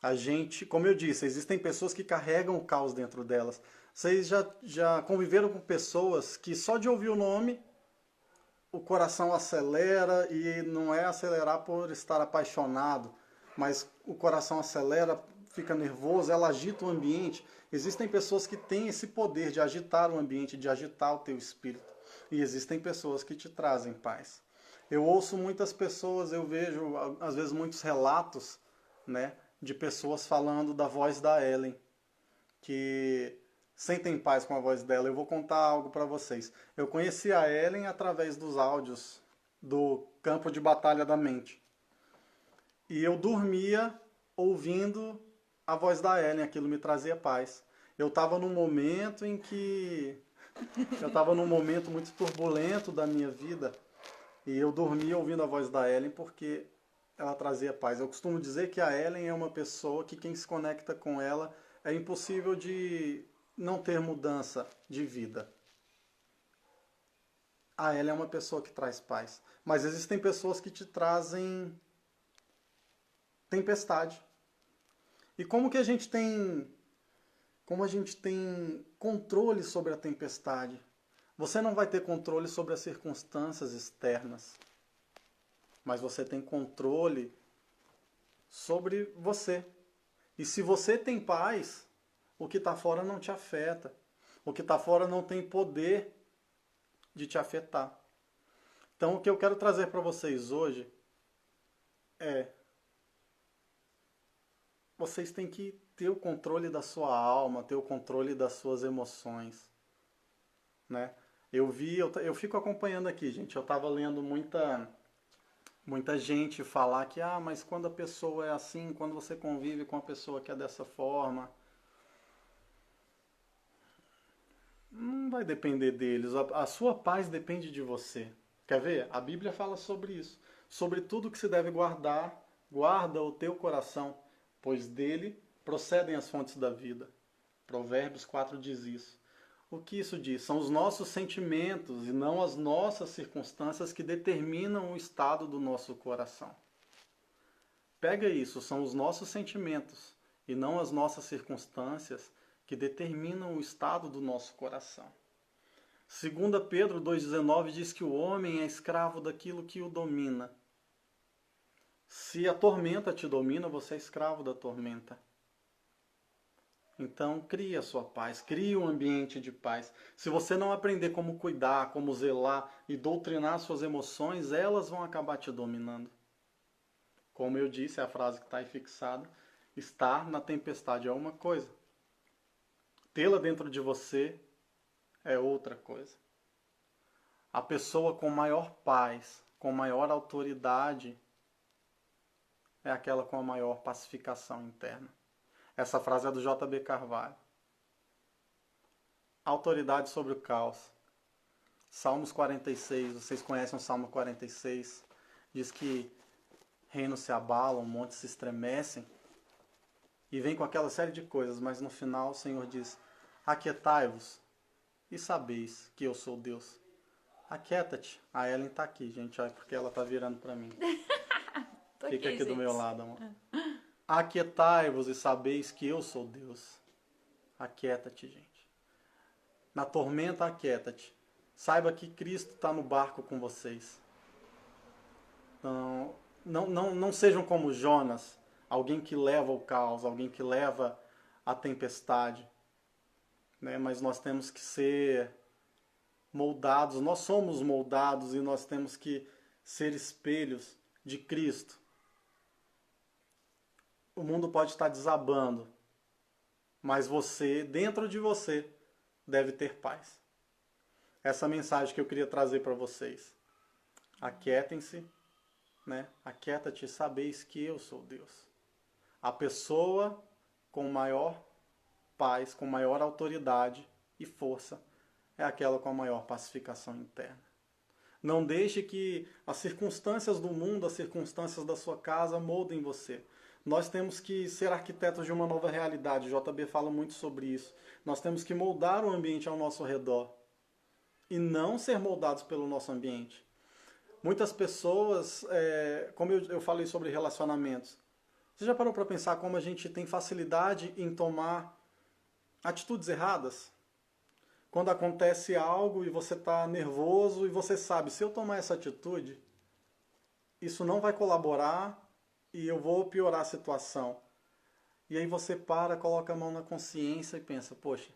A gente, como eu disse, existem pessoas que carregam o caos dentro delas. Vocês já conviveram com pessoas que só de ouvir o nome, o coração acelera, e não é acelerar por estar apaixonado, mas o coração acelera fica nervoso, ela agita o ambiente. Existem pessoas que têm esse poder de agitar o ambiente, de agitar o teu espírito. E existem pessoas que te trazem paz. Eu ouço muitas pessoas, eu vejo às vezes muitos relatos, né, de pessoas falando da voz da Ellen, que sentem paz com a voz dela. Eu vou contar algo para vocês. Eu conheci a Ellen através dos áudios do Campo de Batalha da Mente. E eu dormia ouvindo a voz da Ellen, aquilo me trazia paz. Eu estava num momento em que... Eu estava num momento muito turbulento da minha vida e eu dormia ouvindo a voz da Ellen porque ela trazia paz. Eu costumo dizer que a Ellen é uma pessoa que quem se conecta com ela é impossível de não ter mudança de vida. A Ellen é uma pessoa que traz paz. Mas existem pessoas que te trazem tempestade. E como a gente tem controle sobre a tempestade? Você não vai ter controle sobre as circunstâncias externas, mas você tem controle sobre você. E se você tem paz, o que está fora não te afeta. O que está fora não tem poder de te afetar. Então o que eu quero trazer para vocês hoje é: vocês têm que ter o controle da sua alma, ter o controle das suas emoções, né? Eu fico acompanhando aqui, gente. Eu estava lendo muita gente falar que, mas quando a pessoa é assim, quando você convive com a pessoa que é dessa forma, não vai depender deles. A sua paz depende de você. Quer ver? A Bíblia fala sobre isso. Sobre tudo que se deve guardar, guarda o teu coração, pois dele procedem as fontes da vida. Provérbios 4 diz isso. O que isso diz? São os nossos sentimentos e não as nossas circunstâncias que determinam o estado do nosso coração. Pega isso, são os nossos sentimentos e não as nossas circunstâncias que determinam o estado do nosso coração. 2 Pedro 2,19 diz que o homem é escravo daquilo que o domina. Se a tormenta te domina, você é escravo da tormenta. Então, crie a sua paz, crie um ambiente de paz. Se você não aprender como cuidar, como zelar e doutrinar suas emoções, elas vão acabar te dominando. Como eu disse, a frase que está aí fixada, estar na tempestade é uma coisa. Tê-la dentro de você é outra coisa. A pessoa com maior paz, com maior autoridade, é aquela com a maior pacificação interna. Essa frase é do J.B. Carvalho. Autoridade sobre o caos. Salmos 46, vocês conhecem o Salmo 46? Diz que reinos se abalam, montes se estremecem. E vem com aquela série de coisas, mas no final o Senhor diz: aquietai-vos e sabeis que eu sou Deus. Aquieta-te. A Ellen está aqui, gente, porque ela está virando para mim. Fica aqui do meu lado, amor. Aquietai-vos e sabeis que eu sou Deus. Aquieta-te, gente. Na tormenta, aquieta-te. Saiba que Cristo está no barco com vocês. Então, não sejam como Jonas, alguém que leva o caos, alguém que leva a tempestade. Né? Mas nós temos que ser moldados, nós somos moldados e nós temos que ser espelhos de Cristo. O mundo pode estar desabando, mas você, dentro de você, deve ter paz. Essa mensagem que eu queria trazer para vocês. Aquietem-se, né? Aquieta-te e sabeis que eu sou Deus. A pessoa com maior paz, com maior autoridade e força, é aquela com a maior pacificação interna. Não deixe que as circunstâncias do mundo, as circunstâncias da sua casa moldem você. Nós temos que ser arquitetos de uma nova realidade. O JB fala muito sobre isso. Nós temos que moldar o ambiente ao nosso redor e não ser moldados pelo nosso ambiente. Muitas pessoas, como eu falei sobre relacionamentos, você já parou para pensar como a gente tem facilidade em tomar atitudes erradas? Quando acontece algo e você está nervoso e você sabe, se eu tomar essa atitude, isso não vai colaborar e eu vou piorar a situação. E aí você para, coloca a mão na consciência e pensa, poxa,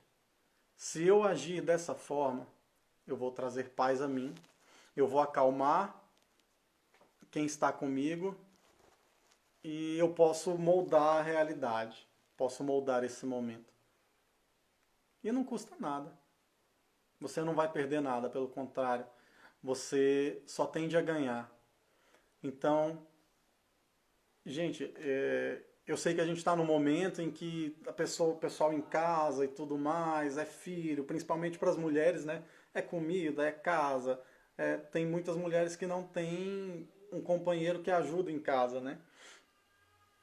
se eu agir dessa forma, eu vou trazer paz a mim, eu vou acalmar quem está comigo e eu posso moldar a realidade, posso moldar esse momento. E não custa nada. Você não vai perder nada, pelo contrário, você só tende a ganhar. Então, gente, eu sei que a gente está num momento em que o pessoal em casa e tudo mais, é filho, principalmente para as mulheres, né? É comida, é casa. Tem muitas mulheres que não têm um companheiro que ajuda em casa, né?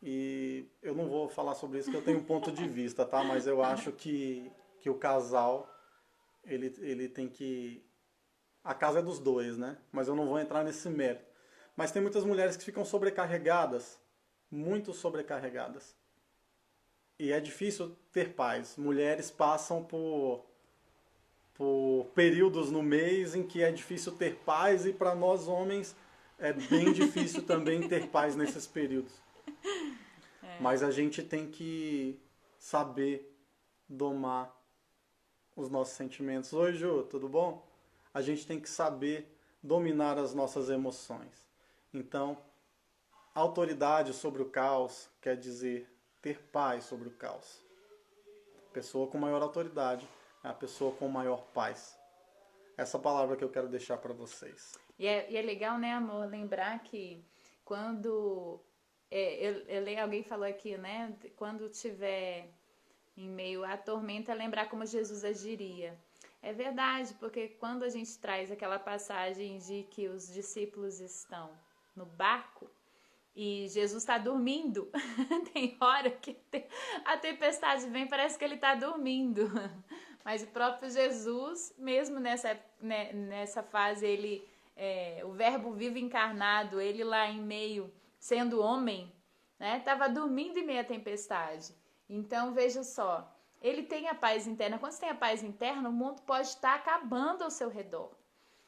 E eu não vou falar sobre isso, porque eu tenho um ponto de vista, tá? Mas eu acho que o casal, ele tem que... A casa é dos dois, né? Mas eu não vou entrar nesse mérito. Mas tem muitas mulheres que ficam sobrecarregadas, muito sobrecarregadas. E é difícil ter paz. Mulheres passam por períodos no mês em que é difícil ter paz, e para nós homens é bem difícil também ter paz nesses períodos. Mas a gente tem que saber domar os nossos sentimentos. Oi, Ju, tudo bom? A gente tem que saber dominar as nossas emoções. Então, autoridade sobre o caos quer dizer ter paz sobre o caos. A pessoa com maior autoridade é a pessoa com maior paz. Essa palavra que eu quero deixar para vocês. E é legal, né, amor, lembrar que quando... alguém falou aqui, né? Quando tiver em meio à tormenta, lembrar como Jesus agiria. É verdade, porque quando a gente traz aquela passagem de que os discípulos estão no barco e Jesus está dormindo, tem hora que a tempestade vem, parece que ele está dormindo. Mas o próprio Jesus, mesmo nessa fase, o verbo vivo encarnado, ele lá em meio, sendo homem, né, estava dormindo em meio à tempestade. Então, veja só, ele tem a paz interna. Quando você tem a paz interna, o mundo pode estar acabando ao seu redor.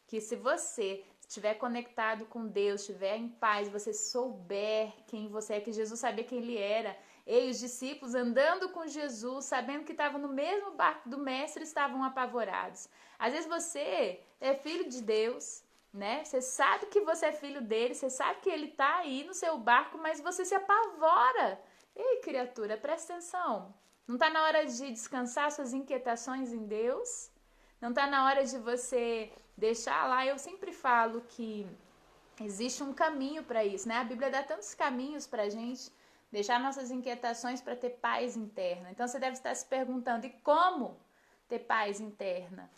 Que se você estiver conectado com Deus, estiver em paz, você souber quem você é, que Jesus sabia quem ele era. E os discípulos andando com Jesus, sabendo que estavam no mesmo barco do mestre, estavam apavorados. Às vezes você é filho de Deus, né? Você sabe que você é filho dele, você sabe que ele está aí no seu barco, mas você se apavora. Ei, criatura, presta atenção. Não está na hora de descansar suas inquietações em Deus? Não está na hora de você deixar lá? Eu sempre falo que existe um caminho para isso, né? A Bíblia dá tantos caminhos para a gente deixar nossas inquietações para ter paz interna. Então você deve estar se perguntando, e como ter paz interna?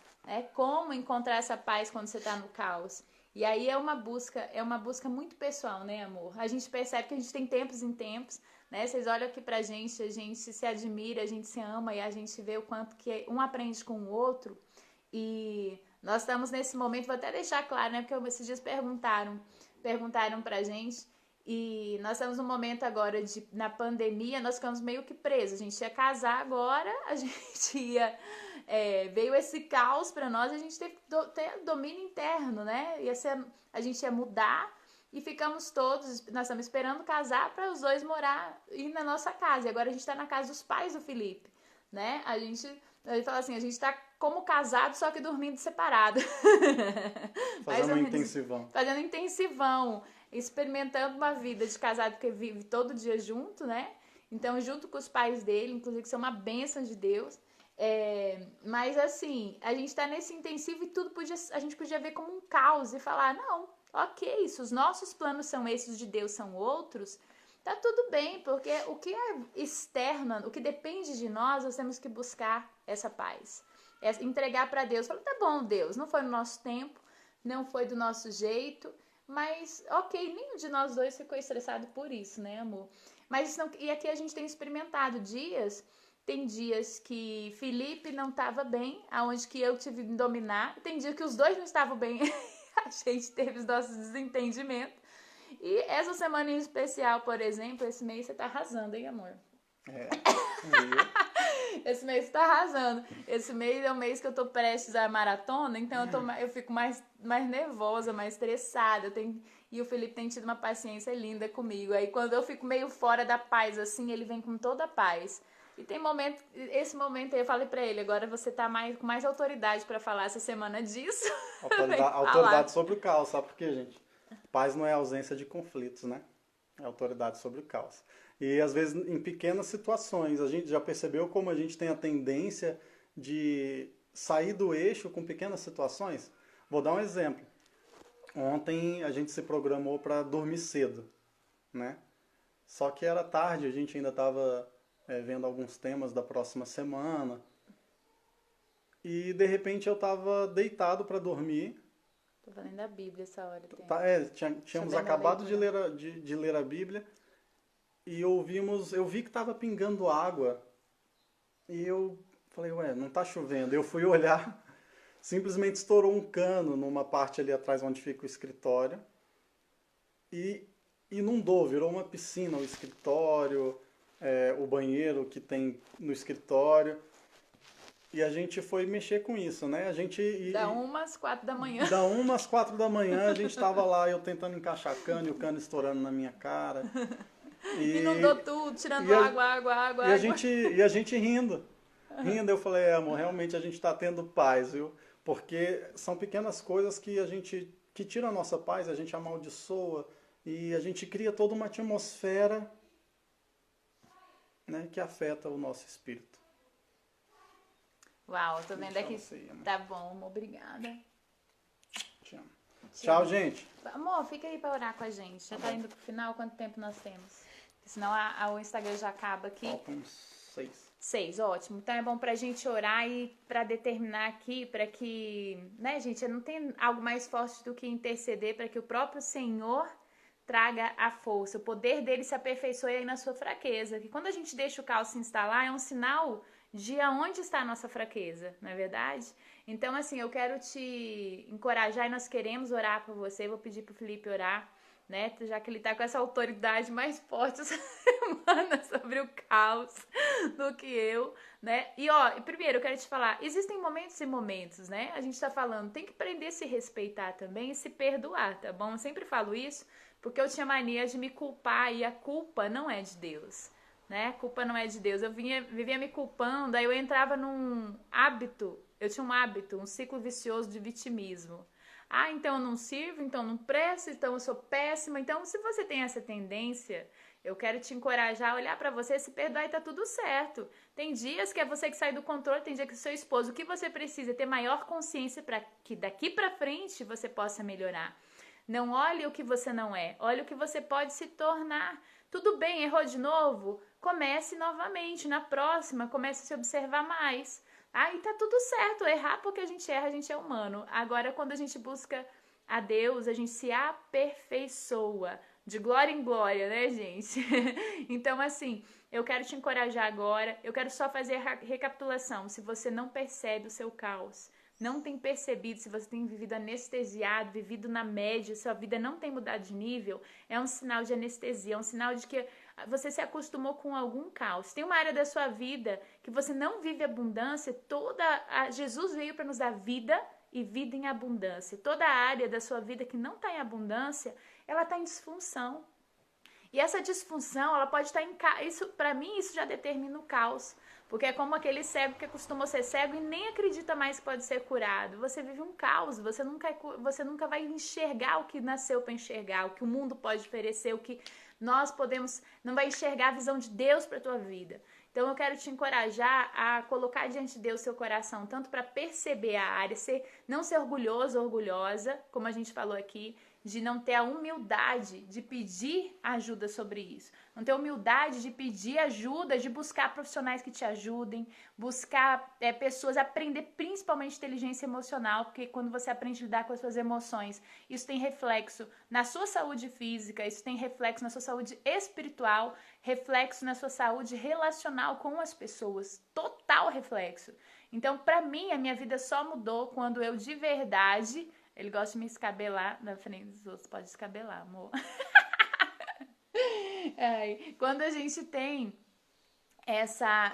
Como encontrar essa paz quando você está no caos? E aí é uma busca muito pessoal, né, amor? A gente percebe que a gente tem tempos em tempos, né? Vocês olham aqui pra gente, a gente se admira, a gente se ama e a gente vê o quanto que um aprende com o outro. E nós estamos nesse momento, vou até deixar claro, né? Porque esses dias perguntaram pra gente, e nós estamos num momento agora na pandemia, nós ficamos meio que presos. A gente ia casar agora, a gente ia... veio esse caos para nós, a gente teve que ter domínio interno, né? A gente ia mudar e ficamos todos, nós estamos esperando casar para os dois morar ir na nossa casa. E agora a gente está na casa dos pais do Felipe, né? Ele fala assim, a gente está como casado, só que dormindo separado. Fazendo um intensivão. Fazendo um intensivão, experimentando uma vida de casado que vive todo dia junto, né? Então, junto com os pais dele, inclusive, que são uma bênção de Deus. Mas assim, a gente tá nesse intensivo e a gente podia ver como um caos e falar, não, ok, se os nossos planos são esses, os de Deus são outros, tá tudo bem, porque o que é externo, o que depende de nós temos que buscar essa paz, entregar para Deus, falar, tá bom, Deus, não foi no nosso tempo, não foi do nosso jeito, mas ok, nenhum de nós dois ficou estressado por isso, né, amor? Mas não, e aqui a gente tem experimentado tem dias que Felipe não estava bem, aonde que eu tive que dominar. Tem dia que os dois não estavam bem, a gente teve os nossos desentendimentos. E essa semana em especial, por exemplo, esse mês você tá arrasando, hein, amor? Esse mês tá arrasando. Esse mês é o mês que eu tô prestes à maratona, então eu fico mais nervosa, mais estressada. E o Felipe tem tido uma paciência linda comigo. Aí quando eu fico meio fora da paz, assim, ele vem com toda a paz. E tem esse momento aí eu falei pra ele, agora você tá com mais autoridade pra falar essa semana disso. Autoridade sobre o caos, sabe por quê, gente? Paz não é ausência de conflitos, né? É autoridade sobre o caos. E às vezes em pequenas situações, a gente já percebeu como a gente tem a tendência de sair do eixo com pequenas situações? Vou dar um exemplo. Ontem a gente se programou para dormir cedo, né? Só que era tarde, a gente ainda estava vendo alguns temas da próxima semana. E de repente eu estava deitado para dormir. Tô falando da Bíblia essa hora. Tínhamos acabado de ler a Bíblia e eu vi que estava pingando água. E eu falei, ué, não está chovendo. Eu fui olhar, simplesmente estourou um cano numa parte ali atrás onde fica o escritório. E inundou, virou uma piscina o escritório, o banheiro que tem no escritório. E a gente foi mexer com isso, né? Da 1 às 4 da manhã. Da 1 às 4 da manhã a gente estava lá, eu tentando encaixar cano e o cano estourando na minha cara. Inundou tudo, tirando água. E a gente rindo. Rindo, eu falei, amor, realmente a gente está tendo paz, viu? Porque são pequenas coisas que tiram a nossa paz, a gente amaldiçoa e a gente cria toda uma atmosfera, né, que afeta o nosso espírito. Uau, tô vendo aqui. Tá bom, obrigada. Te amo. Tchau, gente. Amor, fica aí pra orar com a gente. Já tá indo pro final? Quanto tempo nós temos? Senão o Instagram já acaba aqui. Faltam 6. 6, ótimo. Então é bom pra gente orar e pra determinar aqui, pra que, né, gente, não tem algo mais forte do que interceder pra que o próprio Senhor traga a força, o poder dele se aperfeiçoe aí na sua fraqueza. Que quando a gente deixa o caos se instalar, é um sinal de aonde está a nossa fraqueza, não é verdade? Então, assim, eu quero te encorajar e nós queremos orar por você. Vou pedir pro Felipe orar, né? Já que ele tá com essa autoridade mais forte essa semana sobre o caos do que eu, né? E, primeiro eu quero te falar, existem momentos e momentos, né? A gente tá falando, tem que aprender a se respeitar também e se perdoar, tá bom? Eu sempre falo isso porque eu tinha mania de me culpar e a culpa não é de Deus. Né? A culpa não é de Deus. Eu vivia me culpando, aí eu entrava num hábito, eu tinha um hábito, um ciclo vicioso de vitimismo. Então eu não sirvo, então eu não presto, então eu sou péssima. Então, se você tem essa tendência, eu quero te encorajar a olhar pra você, se perdoar e tá tudo certo. Tem dias que é você que sai do controle, tem dia que o seu esposo, o que você precisa é ter maior consciência para que daqui pra frente você possa melhorar. Não olhe o que você não é, olhe o que você pode se tornar. Tudo bem, errou de novo? Comece novamente, na próxima, comece a se observar mais. Aí tá tudo certo, errar porque a gente erra, a gente é humano. Agora, quando a gente busca a Deus, a gente se aperfeiçoa, de glória em glória, né, gente? Então, assim, eu quero te encorajar agora, eu quero só fazer a recapitulação. Se você não percebe o seu caos, não tem percebido, se você tem vivido anestesiado, vivido na média, sua vida não tem mudado de nível, é um sinal de anestesia, é um sinal de que você se acostumou com algum caos. Tem uma área da sua vida que você não vive abundância, Jesus veio para nos dar vida e vida em abundância. Toda a área da sua vida que não está em abundância, ela está em disfunção. E essa disfunção, ela pode estar isso, para mim, isso já determina o caos. Porque é como aquele cego que acostumou ser cego e nem acredita mais que pode ser curado. Você vive um caos, você nunca vai enxergar o que nasceu para enxergar, o que o mundo pode oferecer, o que nós podemos, não vai enxergar a visão de Deus para a tua vida. Então eu quero te encorajar a colocar diante de Deus seu coração, tanto para perceber a área, não ser orgulhoso ou orgulhosa, como a gente falou aqui, de não ter a humildade de pedir ajuda sobre isso. Não ter humildade de pedir ajuda, de buscar profissionais que te ajudem, buscar pessoas, aprender principalmente inteligência emocional, porque quando você aprende a lidar com as suas emoções, isso tem reflexo na sua saúde física, isso tem reflexo na sua saúde espiritual, reflexo na sua saúde relacional com as pessoas, total reflexo. Então, pra mim, a minha vida só mudou quando eu de verdade... Ele gosta de me escabelar na frente dos outros. Pode escabelar, amor. Quando a gente tem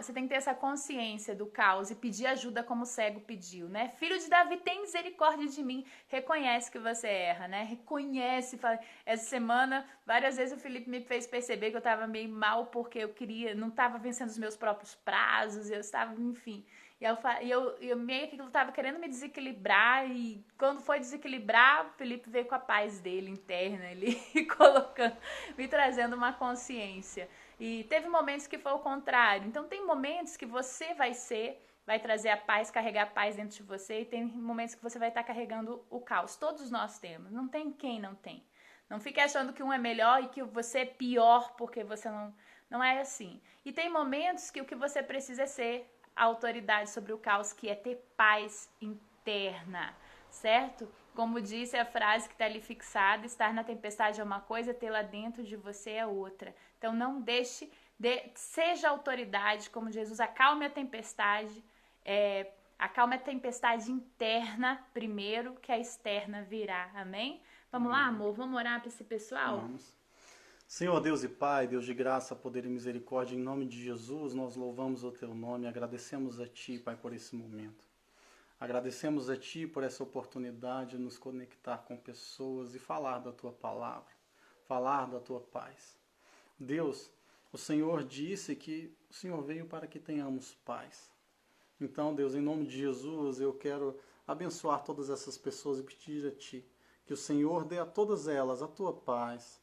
você tem que ter essa consciência do caos e pedir ajuda como o cego pediu, né? Filho de Davi, tem misericórdia de mim. Reconhece que você erra, né? Reconhece. Essa semana, várias vezes o Felipe me fez perceber que eu tava meio mal porque não tava vencendo os meus próprios prazos, eu estava, enfim. E eu meio que eu tava querendo me desequilibrar e quando foi desequilibrar, o Felipe veio com a paz dele interna, ele colocando, me trazendo uma consciência. E teve momentos que foi o contrário. Então tem momentos que você vai trazer a paz, carregar a paz dentro de você, e tem momentos que você vai estar carregando o caos. Todos nós temos. Não tem quem não tem. Não fique achando que um é melhor e que você é pior porque você não. Não é assim. E tem momentos que o que você precisa é ser a autoridade sobre o caos, que é ter paz interna, certo? Como disse a frase que está ali fixada, estar na tempestade é uma coisa, tê-la dentro de você é outra. Então não deixe, seja autoridade, como Jesus, acalme a tempestade, acalme a tempestade interna primeiro, que a externa virá, amém? Vamos lá, amor, vamos orar para esse pessoal? Vamos. Senhor Deus e Pai, Deus de graça, poder e misericórdia, em nome de Jesus, nós louvamos o Teu nome, agradecemos a Ti, Pai, por esse momento. Agradecemos a Ti por essa oportunidade de nos conectar com pessoas e falar da Tua palavra, falar da Tua paz. Deus, o Senhor disse que o Senhor veio para que tenhamos paz. Então, Deus, em nome de Jesus, eu quero abençoar todas essas pessoas e pedir a Ti que o Senhor dê a todas elas a Tua paz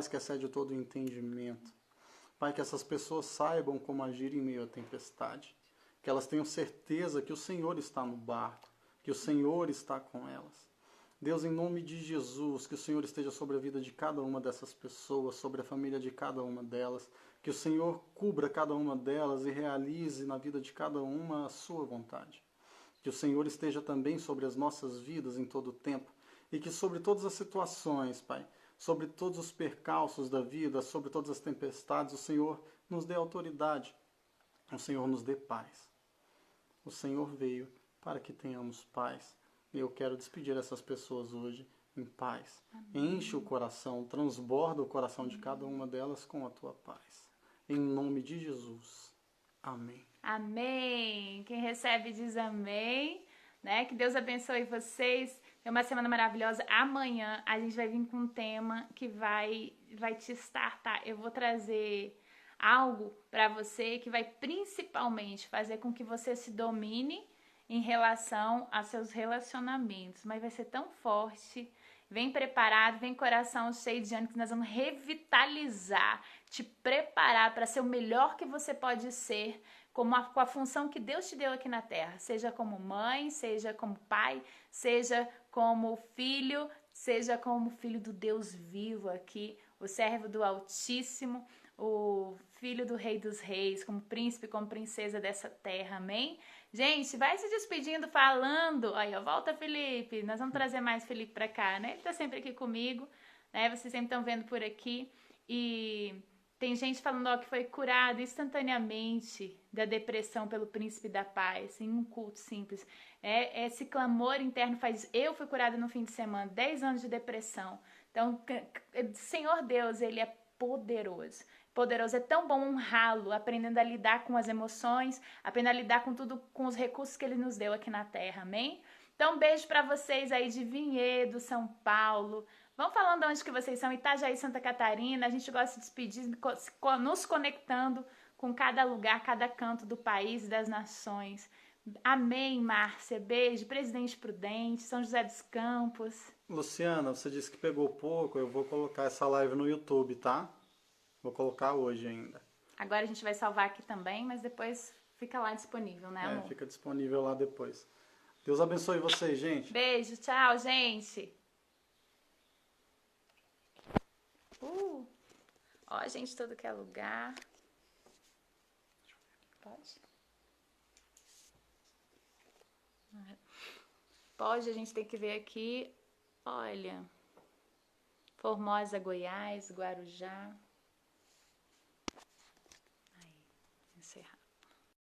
que excede todo o entendimento. Pai, que essas pessoas saibam como agir em meio à tempestade, que elas tenham certeza que o Senhor está no barco, que o Senhor está com elas. Deus, em nome de Jesus, que o Senhor esteja sobre a vida de cada uma dessas pessoas, sobre a família de cada uma delas, que o Senhor cubra cada uma delas e realize na vida de cada uma a sua vontade. Que o Senhor esteja também sobre as nossas vidas em todo o tempo e que sobre todas as situações, Pai, sobre todos os percalços da vida, sobre todas as tempestades, o Senhor nos dê autoridade, o Senhor nos dê paz. O Senhor veio para que tenhamos paz. E eu quero despedir essas pessoas hoje em paz. Amém. Enche o coração, transborda o coração de cada uma delas com a tua paz. Em nome de Jesus. Amém. Amém. Quem recebe diz amém. Né? Que Deus abençoe vocês. É uma semana maravilhosa. Amanhã a gente vai vir com um tema que vai te startar. Eu vou trazer algo para você que vai principalmente fazer com que você se domine em relação a seus relacionamentos. Mas vai ser tão forte. Vem preparado, vem coração cheio de ânimo, que nós vamos revitalizar, te preparar para ser o melhor que você pode ser, com a função que Deus te deu aqui na Terra, seja como mãe, seja como pai, seja como filho, seja como filho do Deus vivo aqui, o servo do Altíssimo, o filho do Rei dos Reis, como príncipe, como princesa dessa terra, amém? Gente, vai se despedindo, falando, aí ó, volta Felipe, nós vamos trazer mais Felipe pra cá, né? Ele tá sempre aqui comigo, né? Vocês sempre estão vendo por aqui, e tem gente falando ó, que foi curado instantaneamente da depressão pelo príncipe da paz, em um culto simples. Esse clamor interno faz... Eu fui curada no fim de semana, 10 anos de depressão. Então, Senhor Deus, Ele é poderoso. Poderoso, é tão bom honrá-lo, aprendendo a lidar com as emoções, aprendendo a lidar com tudo, com os recursos que Ele nos deu aqui na Terra, amém? Então, um beijo para vocês aí de Vinhedo, São Paulo. Vão falando de onde que vocês são, Itajaí, Santa Catarina. A gente gosta de despedir, nos conectando com cada lugar, cada canto do país e das nações. Amém, Márcia. Beijo. Presidente Prudente, São José dos Campos. Luciana, você disse que pegou pouco. Eu vou colocar essa live no YouTube, tá? Vou colocar hoje ainda. Agora a gente vai salvar aqui também, mas depois fica lá disponível, né, amor? Fica disponível lá depois. Deus abençoe vocês, gente. Beijo, tchau, gente. Ó, gente, tudo que é lugar. Pode? Pode, a gente tem que ver aqui. Olha. Formosa, Goiás, Guarujá. Aí, encerrar.